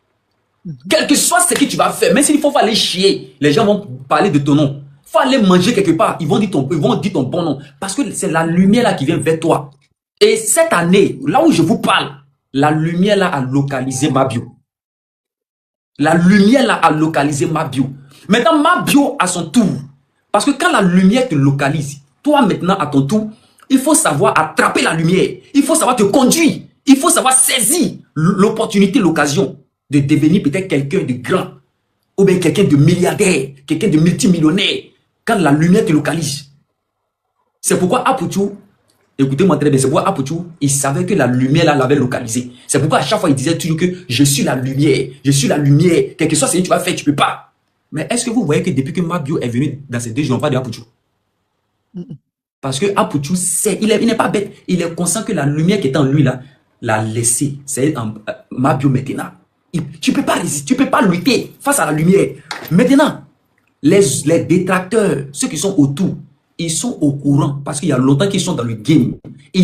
Quel que soit ce que tu vas faire, même s'il faut aller chier, les gens vont parler de ton nom. Il faut aller manger quelque part, ils vont dire ton bon nom. Parce que c'est la lumière là qui vient vers toi. Et cette année, là où je vous parle, la lumière là a localisé Mabio. La lumière là a localisé Mabio. Maintenant, Mabio à son tour. Parce que quand la lumière te localise, toi maintenant à ton tour, il faut savoir attraper la lumière. Il faut savoir te conduire. Il faut savoir saisir l'opportunité, l'occasion de devenir peut-être quelqu'un de grand. Ou bien quelqu'un de milliardaire, quelqu'un de multimillionnaire. Quand la lumière te localise. C'est pourquoi Apuchu, écoutez-moi très bien, c'est pourquoi Apuchu, il savait que la lumière là l'avait localisé. C'est pourquoi à chaque fois il disait toujours que je suis la lumière, quel que soit ce que tu vas faire, tu peux pas. Mais est-ce que vous voyez que depuis que Mabio est venu dans ces 2 jours, on parle de Apuchu? Parce que Apuchu sait, il n'est pas bête, il est conscient que la lumière qui est en lui là, l'a laissé. C'est Mabio maintenant. Tu peux pas résister, tu peux pas lutter face à la lumière. Maintenant, les détracteurs, ceux qui sont autour, ils sont au courant parce qu'il y a longtemps qu'ils sont dans le game. Ils